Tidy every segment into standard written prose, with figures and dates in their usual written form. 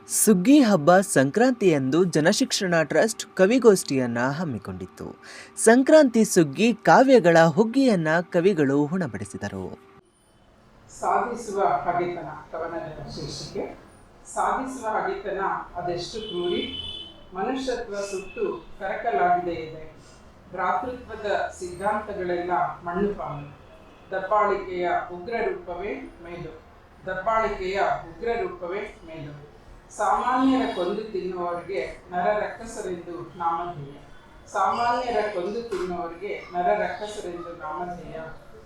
ಸುಗ್ಗಿ ಹಬ್ಬ ಸಂಕ್ರಾಂತಿಯಂದು ಜನಶಿಕ್ಷಣ ಟ್ರಸ್ಟ್ ಕವಿಗೋಷ್ಠಿಯನ್ನು ಹಮ್ಮಿಕೊಂಡಿತ್ತು. ಸಂಕ್ರಾಂತಿ ಸುಗ್ಗಿ ಕಾವ್ಯಗಳ ಹುಗ್ಗಿಯನ್ನು ಕವಿಗಳು ಉಣಬಡಿಸಿದರು. ಸಾಧಿಸುವ ಹಗೆತನ ಕವನದ ಶೀರ್ಷಿಕೆ. ಸಾಧಿಸುವ ಹಗೆತನ ಅದೆಷ್ಟು ಕ್ರೂರಿ, ಮನುಷ್ಯತ್ವ ಸುಟ್ಟು ಕರಕಲಾಗಿದೆ ಇದೆ. ಭ್ರಾತೃತ್ವದ ಸಿದ್ಧಾಂತಗಳೆಲ್ಲ ಮಣ್ಣು ಪಾಲು. ದಬ್ಬಾಳಿಕೆಯ ಉಗ್ರ ರೂಪವೇ ಮೇಲು. ದಬ್ಬಾಳಿಕೆಯ ಉಗ್ರ ರೂಪವೇ ಮೇಲು. ಸಾಮಾನ್ಯರ ಕೊಂದು ತಿನ್ನುವವರಿಗೆ ನರರಕ್ಕಸರೆಂದು ನಾಮಧೇಯ. ಸಾಮಾನ್ಯರ ಕೊಂದು ತಿನ್ನುವವರಿಗೆ ನರರಕ್ಕಸರೆಂದು ನಾಮಧೇಯ.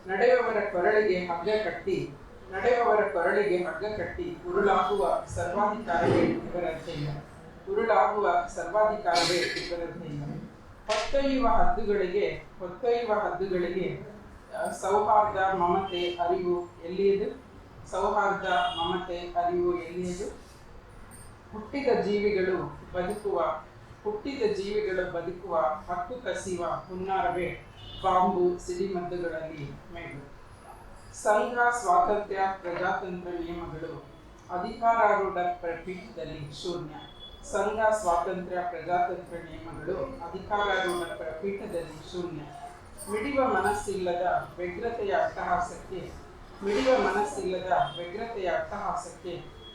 ನಡೆಯುವವರ ಕೊರಳಿಗೆ ಹಗ್ಗ ಕಟ್ಟಿ ಉರುಳಾಗುವ ಸರ್ವಾಧಿಕಾರವೇ ಇವರ ಧ್ಯೇಯ. ಉರುಳಾಗುವ ಸರ್ವಾಧಿಕಾರವೇ ಇವರ ಧ್ಯೇಯ. ಹೊತ್ತೊಯ್ಯುವ ಹದ್ದುಗಳಿಗೆ ಸೌಹಾರ್ದ ಮಮತೆ ಅರಿವು ಎಲ್ಲಿಯದು? ಸೌಹಾರ್ದ ಮಮತೆ ಅರಿವು ಎಲ್ಲಿಯದು? ಹುಟ್ಟಿದ ಜೀವಿಗಳು ಬದುಕುವ ಹಕ್ಕು ಕಸಿಯುವ ಹುನ್ನಾರವೇ ಬಾಂಬು ಸಿಡಿಮದ್ದುಗಳಲ್ಲಿ ಮೇಲು. ಸಂಘ ಸ್ವಾತಂತ್ರ್ಯ ಪ್ರಜಾತಂತ್ರ ನಿಯಮಗಳು ಅಧಿಕಾರಾರೂಢ ಪೀಠದಲ್ಲಿ ಶೂನ್ಯ. ಸಂಘ ಸ್ವಾತಂತ್ರ್ಯ ಪ್ರಜಾತಂತ್ರ ನಿಯಮಗಳು ಅಧಿಕಾರಾರೂಢ ಪೀಠದಲ್ಲಿ ಶೂನ್ಯ. ಮಿಡಿವ ಮನಸ್ಸಿಲ್ಲದ ವ್ಯಗ್ರತೆಯ ಅಟ್ಟಹಾಸಕ್ಕೆ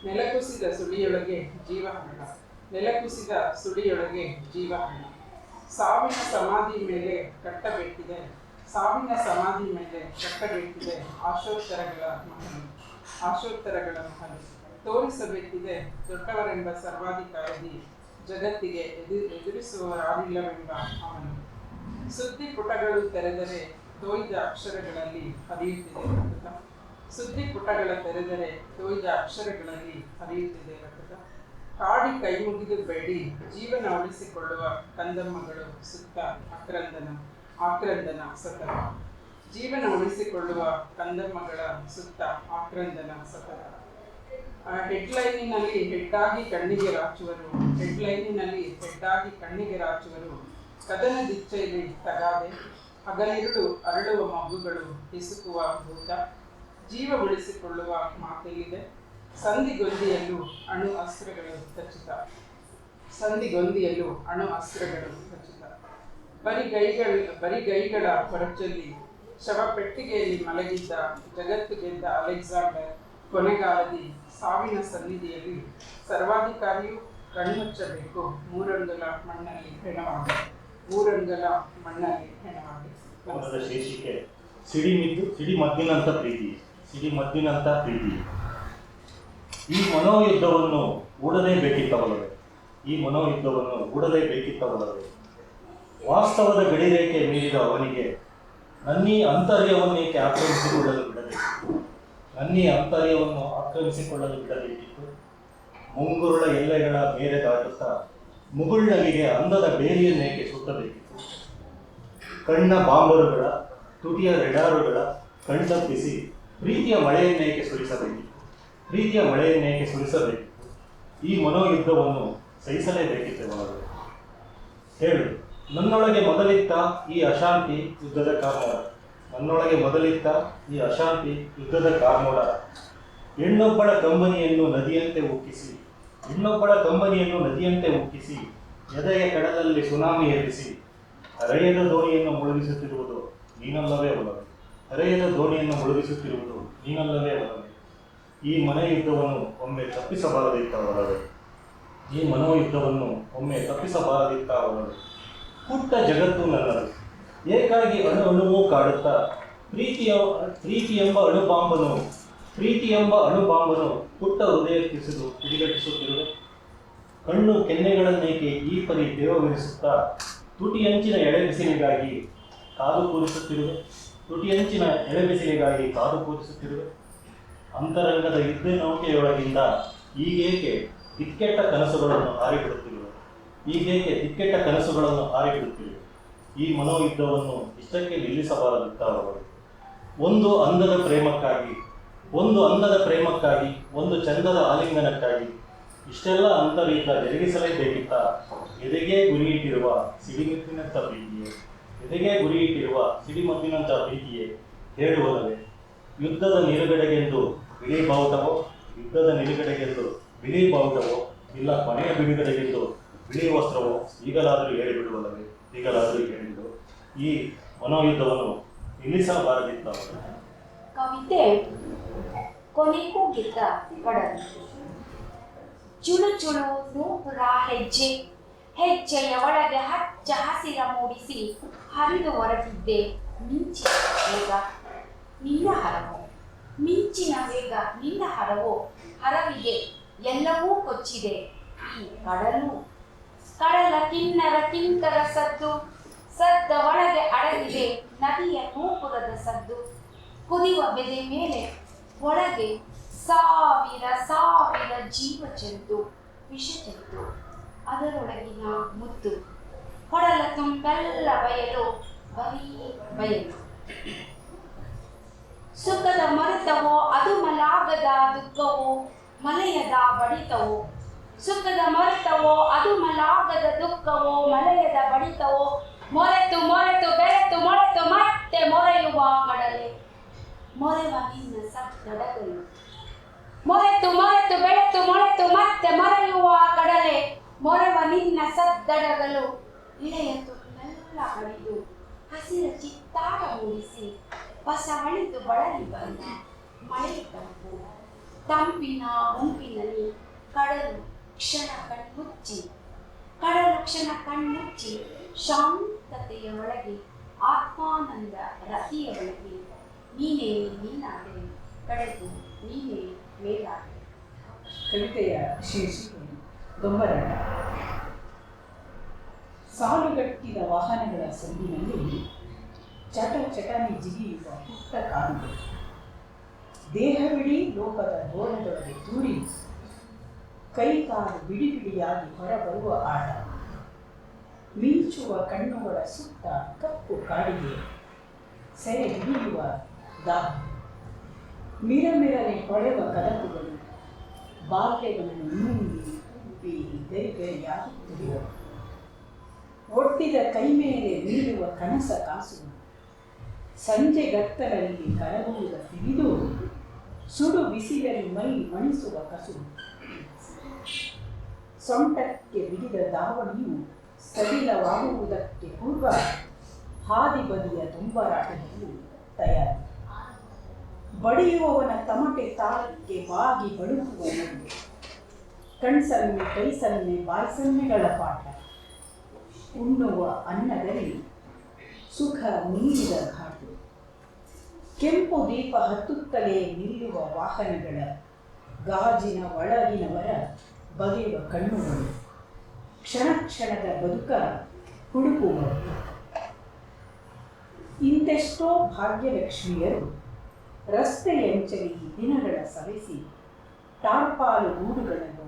ನೆಲಕುಸಿದ ಸುಳಿಯೊಳಗೆ ಜೀವಹರಣ. ಸಾವಿನ ಸಮಾಧಿ ಮೇಲೆ ಕಟ್ಟಬೇಕಿದೆ ಆಶೋತ್ತರಗಳ ಮಹಲು. ತೋರಿಸಬೇಕಿದೆ ದೊಡ್ಡವರೆಂಬ ಸರ್ವಾಧಿಕಾರದಿ ಜಗತ್ತಿಗೆ ಎದುರಿಸುವವರಾರಿಲ್ಲವೆಂಬ ಅವನು. ಸುದ್ದಿ ಪುಟಗಳು ತೆರೆದರೆ ತೋಯ್ದ ಅಕ್ಷರಗಳಲ್ಲಿ ಹರಿಯುತ್ತಿದೆ ರಕ್ತ. ಕಾಡಿ ಕೈ ಮುಗಿದು ಬೇಡಿ ಜೀವನ ಉಳಿಸಿಕೊಳ್ಳುವ ಕಂದಮ್ಮಗಳು ಸುತ್ತ ಆಕ್ರಂದನ ಸತತ. ಜೀವನ ಉಳಿಸಿಕೊಳ್ಳುವ ಕಂದಮ್ಮಗಳ ಸುತ್ತ ಆಕ್ರಂದನ ಸತತ. ಹೆಡ್ಲೈನಿನಲ್ಲಿ ಹೆಡ್ಡಾಗಿ ಕಣ್ಣಿಗೆ ರಾಚುವರು. ಕದನ ದಿಚ್ಚೆಯಲ್ಲಿ ತಗಾದೆ ಹಗಲಿರುಳು ಅರಳುವ ಮಗುಗಳು ಹಿಸುಕುವ ಭೂತ. ಜೀವ ಉಳಿಸಿಕೊಳ್ಳುವ ಮಾತೆಲ್ಲಿದೆ? ಸಂಧಿಗೊಂದಿಯಲ್ಲೂ ಅಣು ಅಸ್ತ್ರಗಳು ಖಚಿತ. ಬರಿಗೈಗಳ ಹೊರಚಲ್ಲಿ ಶವಪೆಟ್ಟಿಗೆಯಲ್ಲಿ ಮಲಗಿದ್ದ ಜಗತ್ತು ಗೆದ್ದ ಅಲೆಕ್ಸಾಂಡರ್ ಕೊನೆಗಾಲದಿ ಸಾವಿನ ಸನ್ನಿಧಿಯಲ್ಲಿ ಸರ್ವಾಧಿಕಾರಿಯು ಕಣ್ಮುಚ್ಚಬೇಕು ಮೂರಂಗಲ ಮಣ್ಣಲ್ಲಿ ಹೆಣವಾಗಿ. ಶೀರ್ಷಿಕೆ ಸಿಡಿಮದ್ದಿನಂತ ಪ್ರೀತಿ. ಈ ಮನೋಯುದ್ಧವನ್ನು ಹೂಡಲೇಬೇಕಿತ್ತವಲ್ಲವೇ? ವಾಸ್ತವದ ಗಡಿರೇಖೆ ಮೀರಿದ ಅವನಿಗೆ ನನ್ನೀ ಆಂತರ್ಯವನ್ನು ಆಕ್ರಮಿಸಿಕೊಳ್ಳಲು ಬಿಡಬೇಕಿತ್ತು. ಮುಂಗುರುಳ ಎಲ್ಲೆಗಳ ಮೇರೆ ದಾಟುತ್ತಾ ಮುಗುಳ್ನಗೆಗೆ ಅಂದದ ಬೇಲಿಯನ್ನೇಕೆ ಸುತ್ತಬೇಕಿತ್ತು? ಕಣ್ಣ ಬಾಂಬರುಗಳ ತುಟಿಯ ರೆಡಾರುಗಳ ಕಣ್ತಪ್ಪಿಸಿ ಪ್ರೀತಿಯ ಮಳೆಯನ್ನೇಕೆ ಸುರಿಸಬೇಕಿತ್ತು? ಈ ಮನೋಯುದ್ಧವನ್ನು ಸಹಿಸಲೇಬೇಕಿತ್ತು. ಹೇಳು, ನನ್ನೊಳಗೆ ಮೊದಲಿತ್ತ ಈ ಅಶಾಂತಿ ಯುದ್ಧದ ಕಾರ್ಮೋಡ. ಹೆಣ್ಣೊಬ್ಬಳ ಕಂಬನಿಯನ್ನು ನದಿಯಂತೆ ಉಕ್ಕಿಸಿ ಎದೆಯ ಕಡಲಲ್ಲಿ ಸುನಾಮಿ ಎಬ್ಬಿಸಿ ಹರೆಯದ ದೋಣಿಯನ್ನು ಮುಳುಗಿಸುತ್ತಿರುವುದು ನೀನಲ್ಲವೇ ಒಲವೇ? ಈ ಮನೋಯುದ್ಧವನ್ನು ಒಮ್ಮೆ ತಪ್ಪಿಸಬಾರದಿತ್ತ. ಪುಟ್ಟ ಜಗತ್ತು ನನ್ನದು, ಏಕಾಗಿ ಅಣುವೂ ಕಾಡುತ್ತಾ ಪ್ರೀತಿ ಎಂಬ ಅಣುಬಾಂಬನು ಪುಟ್ಟ ಹೃದಯಕ್ಕಿಸಿದು ಹಿಡಿಗಟ್ಟಿಸುತ್ತಿರುವೆ. ಕಣ್ಣು ಕೆನ್ನೆಗಳನ್ನೇಕೆ ಈ ಪರಿ ದೇವವೆನಿಸುತ್ತಾ ತುಟಿಯಂಚಿನ ಎಳೆಬಿಸಿಲಿಗಾಗಿ ಕಾದು ಕೂರಿಸುತ್ತಿರುವೆ. ಅಂತರಂಗದ ಯುದ್ಧ ನೌಕೆಯೊಳಗಿಂದ ಈಗೇಕೆ ದಿಕ್ಕೆಟ್ಟ ಕನಸುಗಳನ್ನು ಹಾರಿಬಿಡುತ್ತಿವೆ? ಈ ಮನೋಯುದ್ಧವನ್ನು ಇಷ್ಟಕ್ಕೆ ನಿಲ್ಲಿಸಬಾರದಿತ್ತವರು. ಒಂದು ಅಂದದ ಪ್ರೇಮಕ್ಕಾಗಿ ಒಂದು ಚಂದದ ಆಲಿಂಗನಕ್ಕಾಗಿ ಇಷ್ಟೆಲ್ಲ ಅಂತರ್ಯುದ್ಧ ಜರುಗಿಸಲೇಬೇಕಿತ್ತ? ಎದೆಗೆ ಗುರಿಯಿಟ್ಟಿರುವ ಸಿಡಿಮದ್ದಿನಂಥ ಪ್ರೀತಿಯೇ ಹೇಳುವುದವೇ? ಯುದ್ಧದ ನಿಲುಗಡೆಗೆಂದು ಬಿಳಿ ಬಾವುಟವೋ ಇಲ್ಲ ಕೊನೆಯ ಬಿಡುಗಡೆಗೆಂದು ಬಿಳಿ ವಸ್ತ್ರವು ಈಗಲಾದರೂ ಹೇಳಿಬಿಡುವುದವೇ, ಈಗಲಾದರೂ ಹೇಳಿಬಿಡು. ಈ ಮನೋಯುದ್ಧವನ್ನು ನಿಲ್ಲಿಸಬಾರದಿತ್ತ. ಕವಿತೆ ಕೊನೆಗೂ ಗೆದ್ದ ಕಡಲು. ಚುಳು ಚುಳು ನೂಪುರ ಹೆಜ್ಜೆ, ಹೆಜ್ಜೆಯ ಒಳಗೆ ಹಚ್ಚ ಹಸಿರ ಮೂಡಿಸಿ ಹರಿದು ಹೊರಟಿದ್ದೆ ಮಿಂಚಿನ ವೇಗ ನಿನ್ನ ಹರವು. ಮಿಂಚಿನ ವೇಗ ನಿನ್ನ ಹರವು, ಹರವಿಗೆ ಎಲ್ಲವೂ ಕೊಚ್ಚಿದೆ ಈ ಕಡಲು. ಕಡಲ ಕಿನ್ನರ ಕಿಂಕರ ಸದ್ದು, ಸದ್ದ ಒಳಗೆ ಅಡಗಿದೆ ನದಿಯ ನೂಪುರದ ಸದ್ದು. ಕುದಿಯುವ ಬೆದೆ ಮೇಲೆ ಒಳಗೆ ಸಾವಿರ ಸಾವಿರ ಜೀವ ಜಂತು, ವಿಷ ಜಂತು, ಅದರೊಳಗಿನ ಮುದ್ದು. ಕೊಡಲ ತುಂಬೆಲ್ಲ ಬಯಲು, ಬರೀ ಬಯಲು. ಸುಖದ ಮರೆತವೋ ಅದು ಮಲಾಗದ ದುಃಖವೋ, ಮಲೆಯದ ಬಡಿತವೋ. ಸುಖದ ಮರೆತವೋ ಅದು ಮಲಾಗದ ದುಃಖವೋ, ಮಲೆಯದ ಬಡಿತವೋ. ಮೊರೆತು ಮೊರೆತು ಬೆರೆತು ಮೊರೆತು ಮತ್ತೆ ಮೊರೆಯುವ ಕಡಲೆ, ಮೊರೆವ ನಿನ್ನ ಸದ್ದಡಗಲು. ಮೊರೆತು ಮೊರೆತು ಬೆಳೆತು ಮೊರೆತು ಮತ್ತೆ ಮರೆಯುವ ಕಡಲೆ, ಮೊರೆವ ನಿನ್ನ ಸದ್ದಡಗಲು. ಇಳೆಯ ತುಂಬೆಲ್ಲ ಹರಿದು ಹಸಿರ ಚಿತ್ತಾರ ಮೂಡಿಸಿ ಹೊಸ ಹಳಿದು ಬಳಲಿ ಬಂದ ಮಳೆ ತಂಪು. ತಂಪಿನ ಗುಂಪಿನಲ್ಲಿ ಕಡಲು ಕ್ಷಣ ಕಣ್ಮುಚ್ಚಿ, ಕಡಲು ಕ್ಷಣ ಕಣ್ಮುಚ್ಚಿ ಶಾಂತತೆಯ ಒಳಗೆ ಆತ್ಮಾನಂದ ರತಿಯ ಒಳಗೆ ನೀನೇ ನೀನಾದೆ ಕಡೆದು ನೀನೇ ಮೇಲಾದೆ. ಕವಿತೆಯ ಶೀರ್ಷಿಕೆ ದೊಂಬರಾಟ. ಸಾಲುಗಟ್ಟಿದ ವಾಹನಗಳ ಸಂದಿನಲ್ಲಿ ಚಟ ಚಟನೆ ಜಿಗಿಯುವ ಪುಟ್ಟ ಕಾರುಗಳು, ದೇಹವಿಡೀ ಲೋಕದ ದೋಣದೊಳಗೆ ತೂರಿ ಕೈ ಕಾಲು ಬಿಡಿ ಬಿಡಿಯಾಗಿ ಹೊರಬರುವ ಆಟ. ಮಿಂಚುವ ಕಣ್ಣುಗಳ ಸುತ್ತ ಕಪ್ಪು ಕಾಡಿಗೆ ಸೆರೆ ಹಿಡಿಯುವ ದಾಹ. ಮಿರಮಿರನೆ ಹೊಳೆವ ಕದಕುಗಳು ಬಾಲ್ಯವನ್ನು ನುಂಗಿ ಉಪ್ಪಿ ಗರಿಗರಿಯಾಗುತ್ತಿರುವ. ಒಡ್ಡಿದ ಕೈ ಮೇಲೆ ಬೀಳುವ ಕನಸ ಕಾಸುಗಳು, ಸಂಜೆ ಗತ್ತಲಲ್ಲಿ ಕರಗುವುದ ತಿಳಿದು ಸುಡು ಬಿಸಿಲಲ್ಲಿ ಮೈ ಮಣಿಸುವ ಕಸುವು. ಸೊಂಟಕ್ಕೆ ಬಿಗಿದ ದಾವಣಿಯು ಸಡಿಲವಾಗುವುದಕ್ಕೆ ಪೂರ್ವ ಹಾದಿ ಬದಿಯ ದೊಂಬರಾಟದಲ್ಲಿ ತಯಾರಿ. ಬಡಿಯುವವನ ತಮಟೆ ತಾಳಕ್ಕೆ ಬಾಗಿ ಬಳುಕುವ ನಡುವೆ ಕಣ್ಸನ್ನೆ ಕೈಸನ್ನೆ ಬಾಯ್ಸನ್ನೆಗಳ ಪಾಠ. ಉಣ್ಣುವ ಅನ್ನದಲ್ಲಿ ಸುಖ ಮೀರಿದ ಘಾಟು. ಕೆಂಪು ದೀಪ ಹತ್ತುತ್ತಲೇ ನಿಲ್ಲುವ ವಾಹನಗಳ ಗಾಜಿನ ಒಳಗಿನವರ ಬಗೆಯುವ ಕಣ್ಣುಗಳು. ಕ್ಷಣ ಕ್ಷಣದ ಬದುಕ ಹುಡುಕುವ. ಇಂತೆಷ್ಟೋ ಭಾಗ್ಯಲಕ್ಷ್ಮಿಯರು ರಸ್ತೆಯಂಚಲಿ ದಿನಗಳ ಸವೆಸಿ ಟಾರ್ಪಾಲು ಗೂಡುಗಳನ್ನು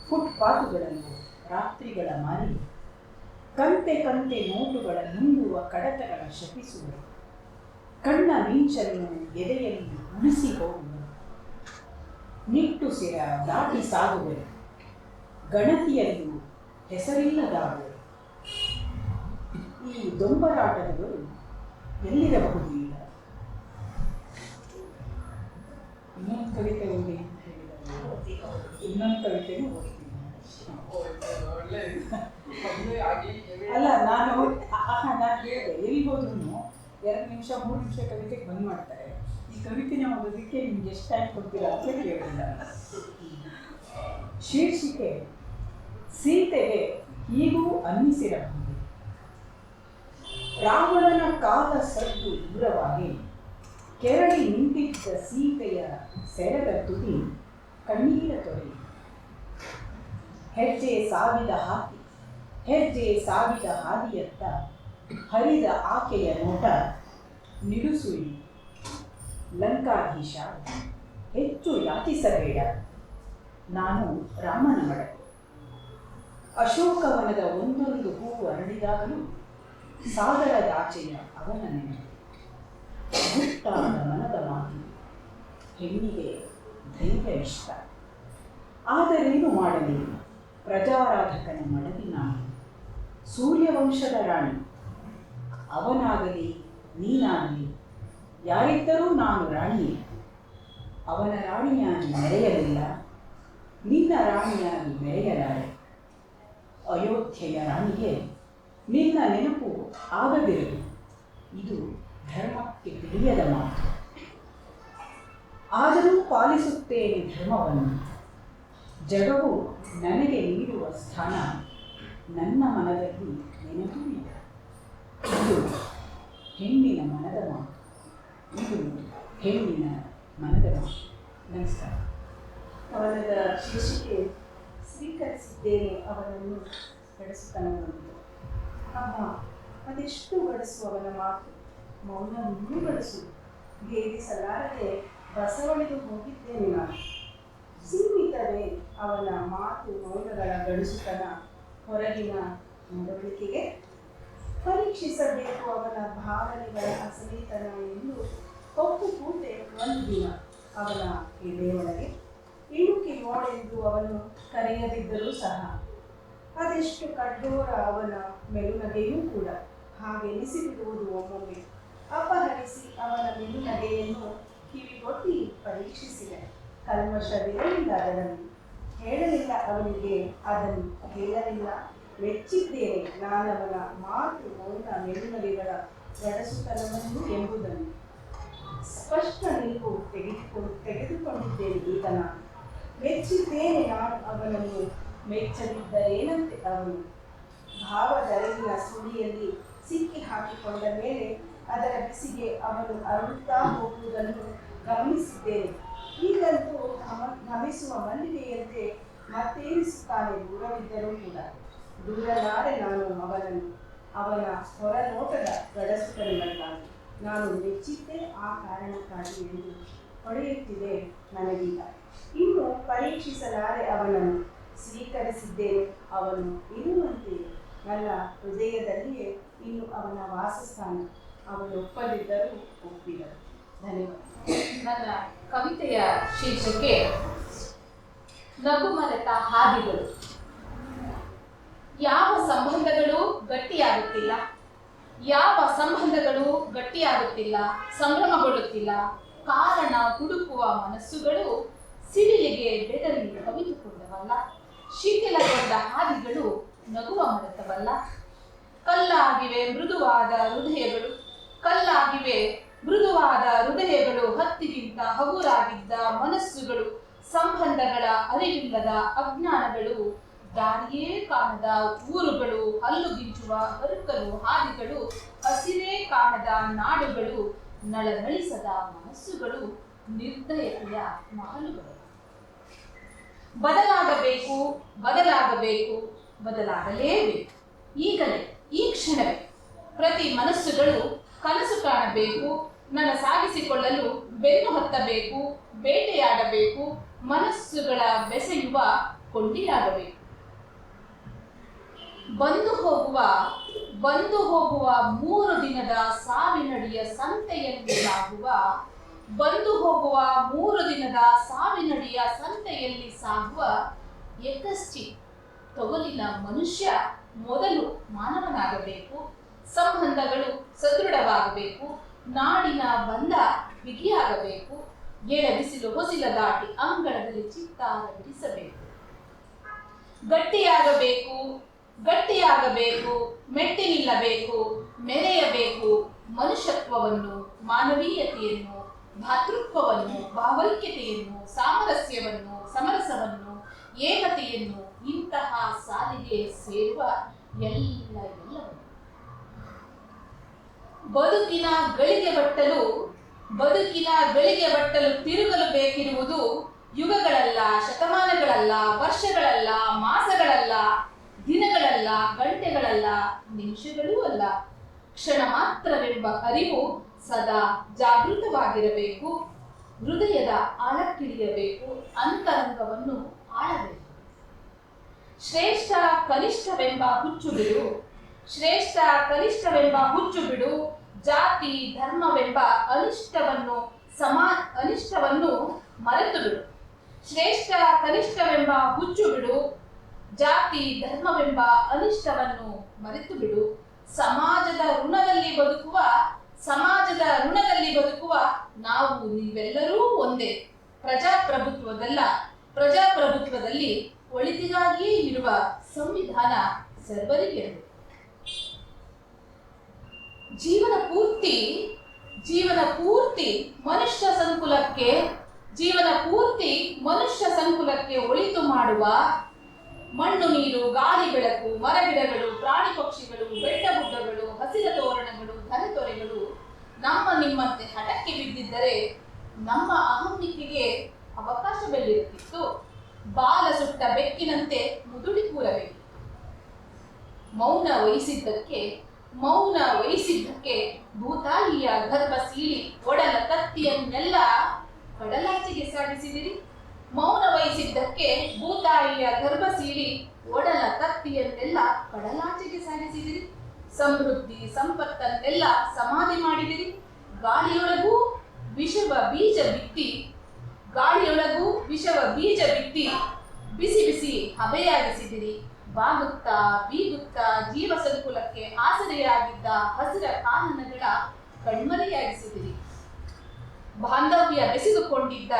ಫುಟ್ಪಾತುಗಳನ್ನು ರಾತ್ರಿಗಳ ಮಾರಿ ಕಂತೆ ಕಂತೆ ನೋಟುಗಳ ನುಂಗುವ ಕಡತಗಳ ಶಪಿಸುವರು. ಕಣ್ಣ ಮಿಂಚನ್ನು ಎದೆಯಲ್ಲಿ ಉಳಿಸಿ ಹೋಗುವರು. ನಿಟ್ಟುಸಿರ ದಾಟಿ ಸಾಗುವರು. ಗಣತಿಯಲ್ಲೂ ಹೆಸರಿಲ್ಲದಾಗುವರು. ಈ ದೊಂಬರಾಟದವರು ಎಲ್ಲಿರಬಹುದು ಈಗ? ಇನ್ನೊಂದು ಕವಿತೆ ಓದಿ ಅಂತ ಹೇಳಿದ್ದಾರೆ. ಇನ್ನೊಂದು ಕವಿತೆನೂ ಓದ್ತೀನಿ. ಅಲ್ಲ, ನಾನು ಹೇಳಿದೆ ಎಲ್ಲಿ ಹೋದ್ರೂ 2 ನಿಮಿಷ 3 ನಿಮಿಷ ಕವಿತೆಗೆ ಬಂದ್ ಮಾಡ್ತಾರೆ. ಈ ಕವಿತೆನ ಓದೋದಕ್ಕೆ ನಿಮ್ಗೆ ಎಷ್ಟು ಟೈಮ್ ಕೊಡ್ತೀರಾ ಅಂತ ಕೇಳಿಲ್ಲ. ಶೀರ್ಷಿಕೆ ಸೀತೆಗೆ ಹೀಗೂ ಅನ್ನಿಸಿರಬಹುದು. ರಾವಣನ ಕಾಲ ಸದ್ದು ದೂರವಾಗಿ ಕೆರಳಿ ನಿಂತಿದ್ದ ಸೀತೆಯ ಸೆರೆದ ತುದಿ ಕಣ್ಣೀರ ತೊರೆ. ಹೆಜ್ಜೆ ಸಾವಿದ ಹಾದಿಯತ್ತ ಹರಿದ ಆಕೆಯ ನೋಟ ನಿಡುಸುಳಿ. ಲಂಕಾಧೀಶ, ಹೆಚ್ಚು ಯಾಚಿಸಬೇಡ, ನಾನು ರಾಮನ ಮಡಕೆ. ಅಶೋಕವನದ ಒಂದೊಂದು ಹೂವು ಅರಳಿದಾಗಲೂ ಸಾಗರದಾಚೆಯ ಅವನ ನೆನಪು. ಗುಟ್ಟಾದ ಮನದ ಮಾತು, ಹೆಣ್ಣಿಗೆ ಧೈರ್ಯ ಇಷ್ಟ. ಆದರೇನು ಮಾಡಲಿ, ಪ್ರಜಾರಾಧಕನ ಮಡದಿ ನಾನು. ಸೂರ್ಯವಂಶದ ರಾಣಿ, ಅವನಾಗಲಿ ನೀನಾಗಲಿ ಯಾರಿದ್ದರೂ ನಾನು ರಾಣಿಯೇ. ಅವನ ರಾಣಿಯಾಗಿ ಮೆರೆಯಲಿಲ್ಲ, ನಿನ್ನ ರಾಣಿಯಾಗಿ ಮೆರೆಯಲಾರೆ. ಅಯೋಧ್ಯೆಯ ರಾಣಿಗೆ ನಿನ್ನ ನೆನಪು ಆಗದಿರಲಿ, ಇದು ಧರ್ಮಕ್ಕೆ ತಿಳಿಯದ ಮಾತು. ಆದರೂ ಪಾಲಿಸುತ್ತೇನೆ ಧರ್ಮವನ್ನು. ಜಗವು ನನಗೆ ನೀಡುವ ಸ್ಥಾನ ನನ್ನ ಮನದಲ್ಲಿ ನೆನಪೂ ಇದೆ. ಇದು ಹೆಣ್ಣಿನ ಮನದ ಮಾತು. ಇದು ಹೆಣ್ಣಿನ ಮನದ ಮಾತು. ನಮಸ್ಕಾರ. ಅವನದ ಶೀರ್ಷಿಕೆ ಸ್ವೀಕರಿಸಿದ್ದೇನೆ ಅವನನ್ನು ಗಡಸುತನವನ್ನು. ಅಮ್ಮ, ಅದೆಷ್ಟು ಗಡಸು ಅವನ ಮಾತು, ಮೌನವನ್ನೂ ಗಡಸು. ಭೇದಿಸಲಾರದೆ ಬಸವಳಿದು ಹೋಗಿದ್ದೇನೆ ನಾನು. ಸೀಮಿತವೇ ಅವನ ಮಾತು ಮೌನಗಳ ಗಡಸುತನ ಹೊರಗಿನ ನಡವಳಿಕೆಗೆ. ಪರೀಕ್ಷಿಸಬೇಕು ಅವನ ಭಾವನೆಗಳ ಅಸಲಿತನ ಎಂದು ಹೊತ್ತು ಕೂತೆ ಒಂದು ದಿನ ಅವನ ಎದೆಯೊಳಗೆ. ಇಣುಕಿ ನೋಡೆಂದು ಅವನು ಕರೆಯದಿದ್ದರೂ ಸಹ ಅದೆಷ್ಟು ಕಠೋರ ಅವನ ಮೆಲುನಗೆಯೂ ಕೂಡ ಹಾಗೆನಿಸಿಬಿಡುವುದು ಒಮ್ಮೊಮ್ಮೆ. ಅಪಹರಿಸಿ ಅವನ ಮೆಲುನಗೆಯನ್ನು ಕಿವಿಗೊಟ್ಟಿ ಪರೀಕ್ಷಿಸಿದೆ. ಕಲ್ಮಶವಿರಲಿಲ್ಲ ಅದರಲ್ಲಿ. ಹೇಳಲಿಲ್ಲ ಅವನಿಗೆ, ಅದನ್ನು ಹೇಳಲಿಲ್ಲ. ಮೆಚ್ಚಿದ್ದೇನೆ ನಾನವನ ಮಾತು ಮೌನ ಮೆಲುನಗೆಗಳ ಗಡಸುತನವನ್ನು ಎಂಬುದನ್ನು. ಸ್ಪಷ್ಟ ನಿಲುವು ತೆಗೆದುಕೊಂಡಿದ್ದೇನೆ ಈಗ ನಾನು. ಮೆಚ್ಚಿದ್ದೇನೆ ನಾನು ಅವನನ್ನು, ಮೆಚ್ಚದಿದ್ದರೇನಂತೆ ಅವನು. ಭಾವದರಿವಿನ ಸುಳಿಯಲ್ಲಿ ಸಿಕ್ಕಿ ಹಾಕಿಕೊಂಡ ಮೇಲೆ ಅದರ ಬಿಸಿಗೆ ಅವನು ಅರಳುತ್ತಾ ಹೋಗುವುದನ್ನು ಗಮನಿಸಿದ್ದೇನೆ. ಈಗಂತೂ ಘಮಿಸುವ ಮಲ್ಲಿಗೆಯಂತೆ ಮತ್ತೇರಿಸುತ್ತಾನೆ ದೂರವಿದ್ದರೂ ಕೂಡ. ದೂರಲಾರೆ ನಾನು ಅವನನ್ನು, ಅವನ ಹೊರನೋಟದ ಗಡಸುತನಗಳಿಗಾಗಿ. ನಾನು ಮೆಚ್ಚಿದ್ದೆ ಆ ಕಾರಣಕ್ಕಾಗಿ ಎಂದು ಹೊಳೆಯುತ್ತಿದೆ ನನಗೀಗ. ಇನ್ನು ಪರೀಕ್ಷಿಸಲಾರೆ ಅವನನ್ನು, ಸ್ವೀಕರಿಸಿದ್ದೇನೆ ಅವನು ಇರುವಂತೆ ನನ್ನ ಹೃದಯದಲ್ಲಿಯೇ ಇನ್ನು ಅವನ ವಾಸಸ್ಥಾನ. ಅವನು ಒಪ್ಪದಿದ್ದರೂ ಒಪ್ಪಿದರು. ಧನ್ಯವಾದ. ನನ್ನ ಕವಿತೆಯ ಶೀರ್ಷಿಕೆ ನಗು ಮರೆತ ಹಾದಿಗಳು. ಯಾವ ಸಂಬಂಧಗಳು ಗಟ್ಟಿಯಾಗುತ್ತಿಲ್ಲ, ಯಾವ ಸಂಬಂಧಗಳು ಗಟ್ಟಿಯಾಗುತ್ತಿಲ್ಲ, ಸಂಭ್ರಮಗೊಳ್ಳುತ್ತಿಲ್ಲ. ಕಾರಣ ಹುಡುಕುವ ಮನಸ್ಸುಗಳು ಸಿಡಿಲಿಗೆ ಬೆದರಿ ಕವಿದುಕೊಂಡವಲ್ಲ. ಶಿಥಿಲಗೊಂಡ ಹಾದಿಗಳು ನಗುವ ಮರೆತವಲ್ಲ. ಕಲ್ಲಾಗಿವೆ ಮೃದುವಾದ ಹೃದಯಗಳು, ಕಲ್ಲಾಗಿವೆ ಮೃದುವಾದ ಹೃದಯಗಳು. ಹತ್ತಿಗಿಂತ ಹಗುರಾಗಿದ್ದ ಮನಸ್ಸುಗಳು, ಸಂಬಂಧಗಳ ಅರಿವಿಲ್ಲದ ಅಜ್ಞಾನಗಳು. ದಾರಿಯೇ ಕಾಣದ ಊರುಗಳು, ಹಲ್ಲುಗಿಂಚುವ ಹರುಕಲು ಹಾದಿಗಳು. ಹಸಿರೇ ಕಾಣದ ನಾಡುಗಳು, ನಳನಳಿಸದ ಮನಸ್ಸುಗಳು. ನಿರ್ದಯತೆಯ ಮಹಲುಗಳು. ಬದಲಾಗಬೇಕು, ಬದಲಾಗಬೇಕು, ಬದಲಾಗಲೇಬೇಕು. ಈಗಲೇ, ಈ ಕ್ಷಣವೇ ಪ್ರತಿ ಮನಸ್ಸುಗಳು ಕನಸು ಕಾಣಬೇಕು. ನನ್ನ ಸಾಗಿಸಿಕೊಳ್ಳಲು ಬೆನ್ನು ಹತ್ತಬೇಕು, ಬೇಟೆಯಾಡಬೇಕು. ಮನಸ್ಸುಗಳ ಬೆಸೆಯುವ ಕೊಂಡಿಯಾಗಬೇಕು. ಬಂದು ಹೋಗುವ 3 ದಿನದ ಸಾವಿನಡಿಯ ಸಂತೆಯಲ್ಲಿ ಸಾಗುವ, ಬಂದು ಹೋಗುವ 3 ದಿನದ ಸಾವಿನಡಿಯ ಸಂತೆಯಲ್ಲಿ ಸಾಗುವ ಏಕಶ್ಚಿ ತೊಗಲಿನ ಮನುಷ್ಯ ಮೊದಲು ಮಾನವನಾಗಬೇಕು. ಸಂಬಂಧಗಳು ಸದೃಢವಾಗಬೇಕು, ನಾಡಿನ ಬಂಧ ಬಿಗಿಯಾಗಬೇಕು. ಎಳ ಬಿಸಿಲು ಹೊಸಿಲ ದಾಟಿ ಅಂಗಳದಲ್ಲಿ ಚಿತ್ತಾರ ಬಿಡಿಸಬೇಕು. ಗಟ್ಟಿಯಾಗಬೇಕು, ಗಟ್ಟಿಯಾಗಬೇಕು, ಮೆಟ್ಟಿ ನಿಲ್ಲಬೇಕು, ಮೆರೆಯಬೇಕು. ಮನುಷ್ಯತ್ವವನ್ನು, ಮಾನವೀಯತೆಯನ್ನು, ಭಾತೃತ್ವವನ್ನು, ಭಾವೈಕ್ಯತೆಯನ್ನು, ಸಾಮರಸ್ಯವನ್ನು, ಸಮರಸವನ್ನು, ಏಕತೆಯನ್ನು, ಇಂತಹ ಸಾಲಿಗೆ ಸೇರುವ ಎಲ್ಲವನ್ನು. ಬದುಕಿನ ಗಳಿಗೆ ಬಟ್ಟಲು ತಿರುಗಲು ಬೇಕಿರುವುದು ಯುಗಗಳಲ್ಲ, ಶತಮಾನಗಳಲ್ಲ, ವರ್ಷಗಳಲ್ಲ, ಮಾಸಗಳಲ್ಲ, ದಿನಗಳಲ್ಲ, ಗಂಟೆಗಳಲ್ಲ, ನಿಮಿಷಗಳೂ ಅಲ್ಲ. ಕ್ಷಣ ಮಾತ್ರವೆಂಬ ಅರಿವು ಸದಾ ಜಾಗೃತವಾಗಿರಬೇಕು. ಹೃದಯದ ಆಳಕ್ಕಿಳಿಯಬೇಕು, ಅಂತರಂಗವನ್ನು ಆಳಬೇಕು. ಶ್ರೇಷ್ಠ ಕನಿಷ್ಠವೆಂಬ ಹುಚ್ಚು ಬಿಡು, ಶ್ರೇಷ್ಠ ಕನಿಷ್ಠವೆಂಬ ಹುಚ್ಚು ಬಿಡು. ಜಾತಿ ಧರ್ಮವೆಂಬ ಅನಿಷ್ಟವನ್ನು ಮರೆತು ಬಿಡು. ಶ್ರೇಷ್ಠ ಕನಿಷ್ಠವೆಂಬ ಹುಚ್ಚು ಬಿಡು, ಜಾತಿ ಧರ್ಮವೆಂಬ ಅನಿಷ್ಟವನ್ನು ಮರೆತು ಬಿಡು. ಸಮಾಜದ ಋಣದಲ್ಲಿ ಬದುಕುವ ನಾವು ನೀವೆಲ್ಲರೂ ಒಂದೇ. ಪ್ರಜಾಪ್ರಭುತ್ವದಲ್ಲ, ಪ್ರಜಾಪ್ರಭುತ್ವದಲ್ಲಿ ಒಳಿತಿಗಾಗಿಯೇ ಇರುವ ಸಂವಿಧಾನ ಸರ್ವರಿಗೆ. ಜೀವನ ಪೂರ್ತಿ ಮನುಷ್ಯ ಸಂಕುಲಕ್ಕೆ ಒಳಿತು ಮಾಡುವ ಮಣ್ಣು ನೀರು ಗಾಳಿ ಬೆಳಕು ಮರಗಿಡಗಳು ಪ್ರಾಣಿ ಪಕ್ಷಿಗಳು ಬೆಟ್ಟ ಗುಡ್ಡಗಳು ಹಸಿರ ತೋರಣಗಳು ಧರೆತೊರೆಗಳು ನಮ್ಮ ನಿಮ್ಮಂತೆ ಹಠಕ್ಕೆ ಬಿದ್ದಿದ್ದರೆ ನಮ್ಮ ಅಹಂನಿಕೆಗೆ ಅವಕಾಶವಿರುತ್ತಿತ್ತು. ಬಾಲ ಸುಟ್ಟ ಬೆಕ್ಕಿನಂತೆ ಮುದುಡಿ ಕೂರಬೇಕು. ಮೌನ ವಹಿಸಿದ್ದಕ್ಕೆ ಭೂತಾಯಿಯ ಗರ್ಭ ಸೀಳಿ ಒಡಲ ಕತ್ತಿಯನ್ನೆಲ್ಲ ಕಡಲಾಚೆಗೆ ಸಾಗಿಸಿದಿರಿ. ಮೌನ ವಹಿಸಿದ್ದಕ್ಕೆ ಭೂತಾಯಿಯ ಗರ್ಭ ಸೀಳಿ ಒಡಲ ಕತ್ತಿಯನ್ನೆಲ್ಲ ಕಡಲಾಚೆಗೆ ಸಾಗಿಸಿದಿರಿ. ಸಮೃದ್ಧಿ ಸಂಪತ್ತನ್ನೆಲ್ಲ ಸಮಾಧಿ ಮಾಡಿದಿರಿ. ಗಾಳಿಯೊಳಗೂ ವಿಷವ ಬೀಜ ಬಿತ್ತಿ ಬಿಸಿ ಬಿಸಿ ಹಬೆಯಾಗಿಸಿದಿರಿ. ಬಾಗುತ್ತಾ ಬೀಗುತ್ತಾ ಜೀವ ಸಂಕುಲಕ್ಕೆ ಆಸರೆಯಾಗಿದ್ದ ಹಸಿರ ಕಾನನಗಳ ಕಣ್ಮರೆಯಾಗಿಸಿದಿರಿ. ಬಾಂಧವ್ಯ ಬೆಸೆದುಕೊಂಡಿದ್ದ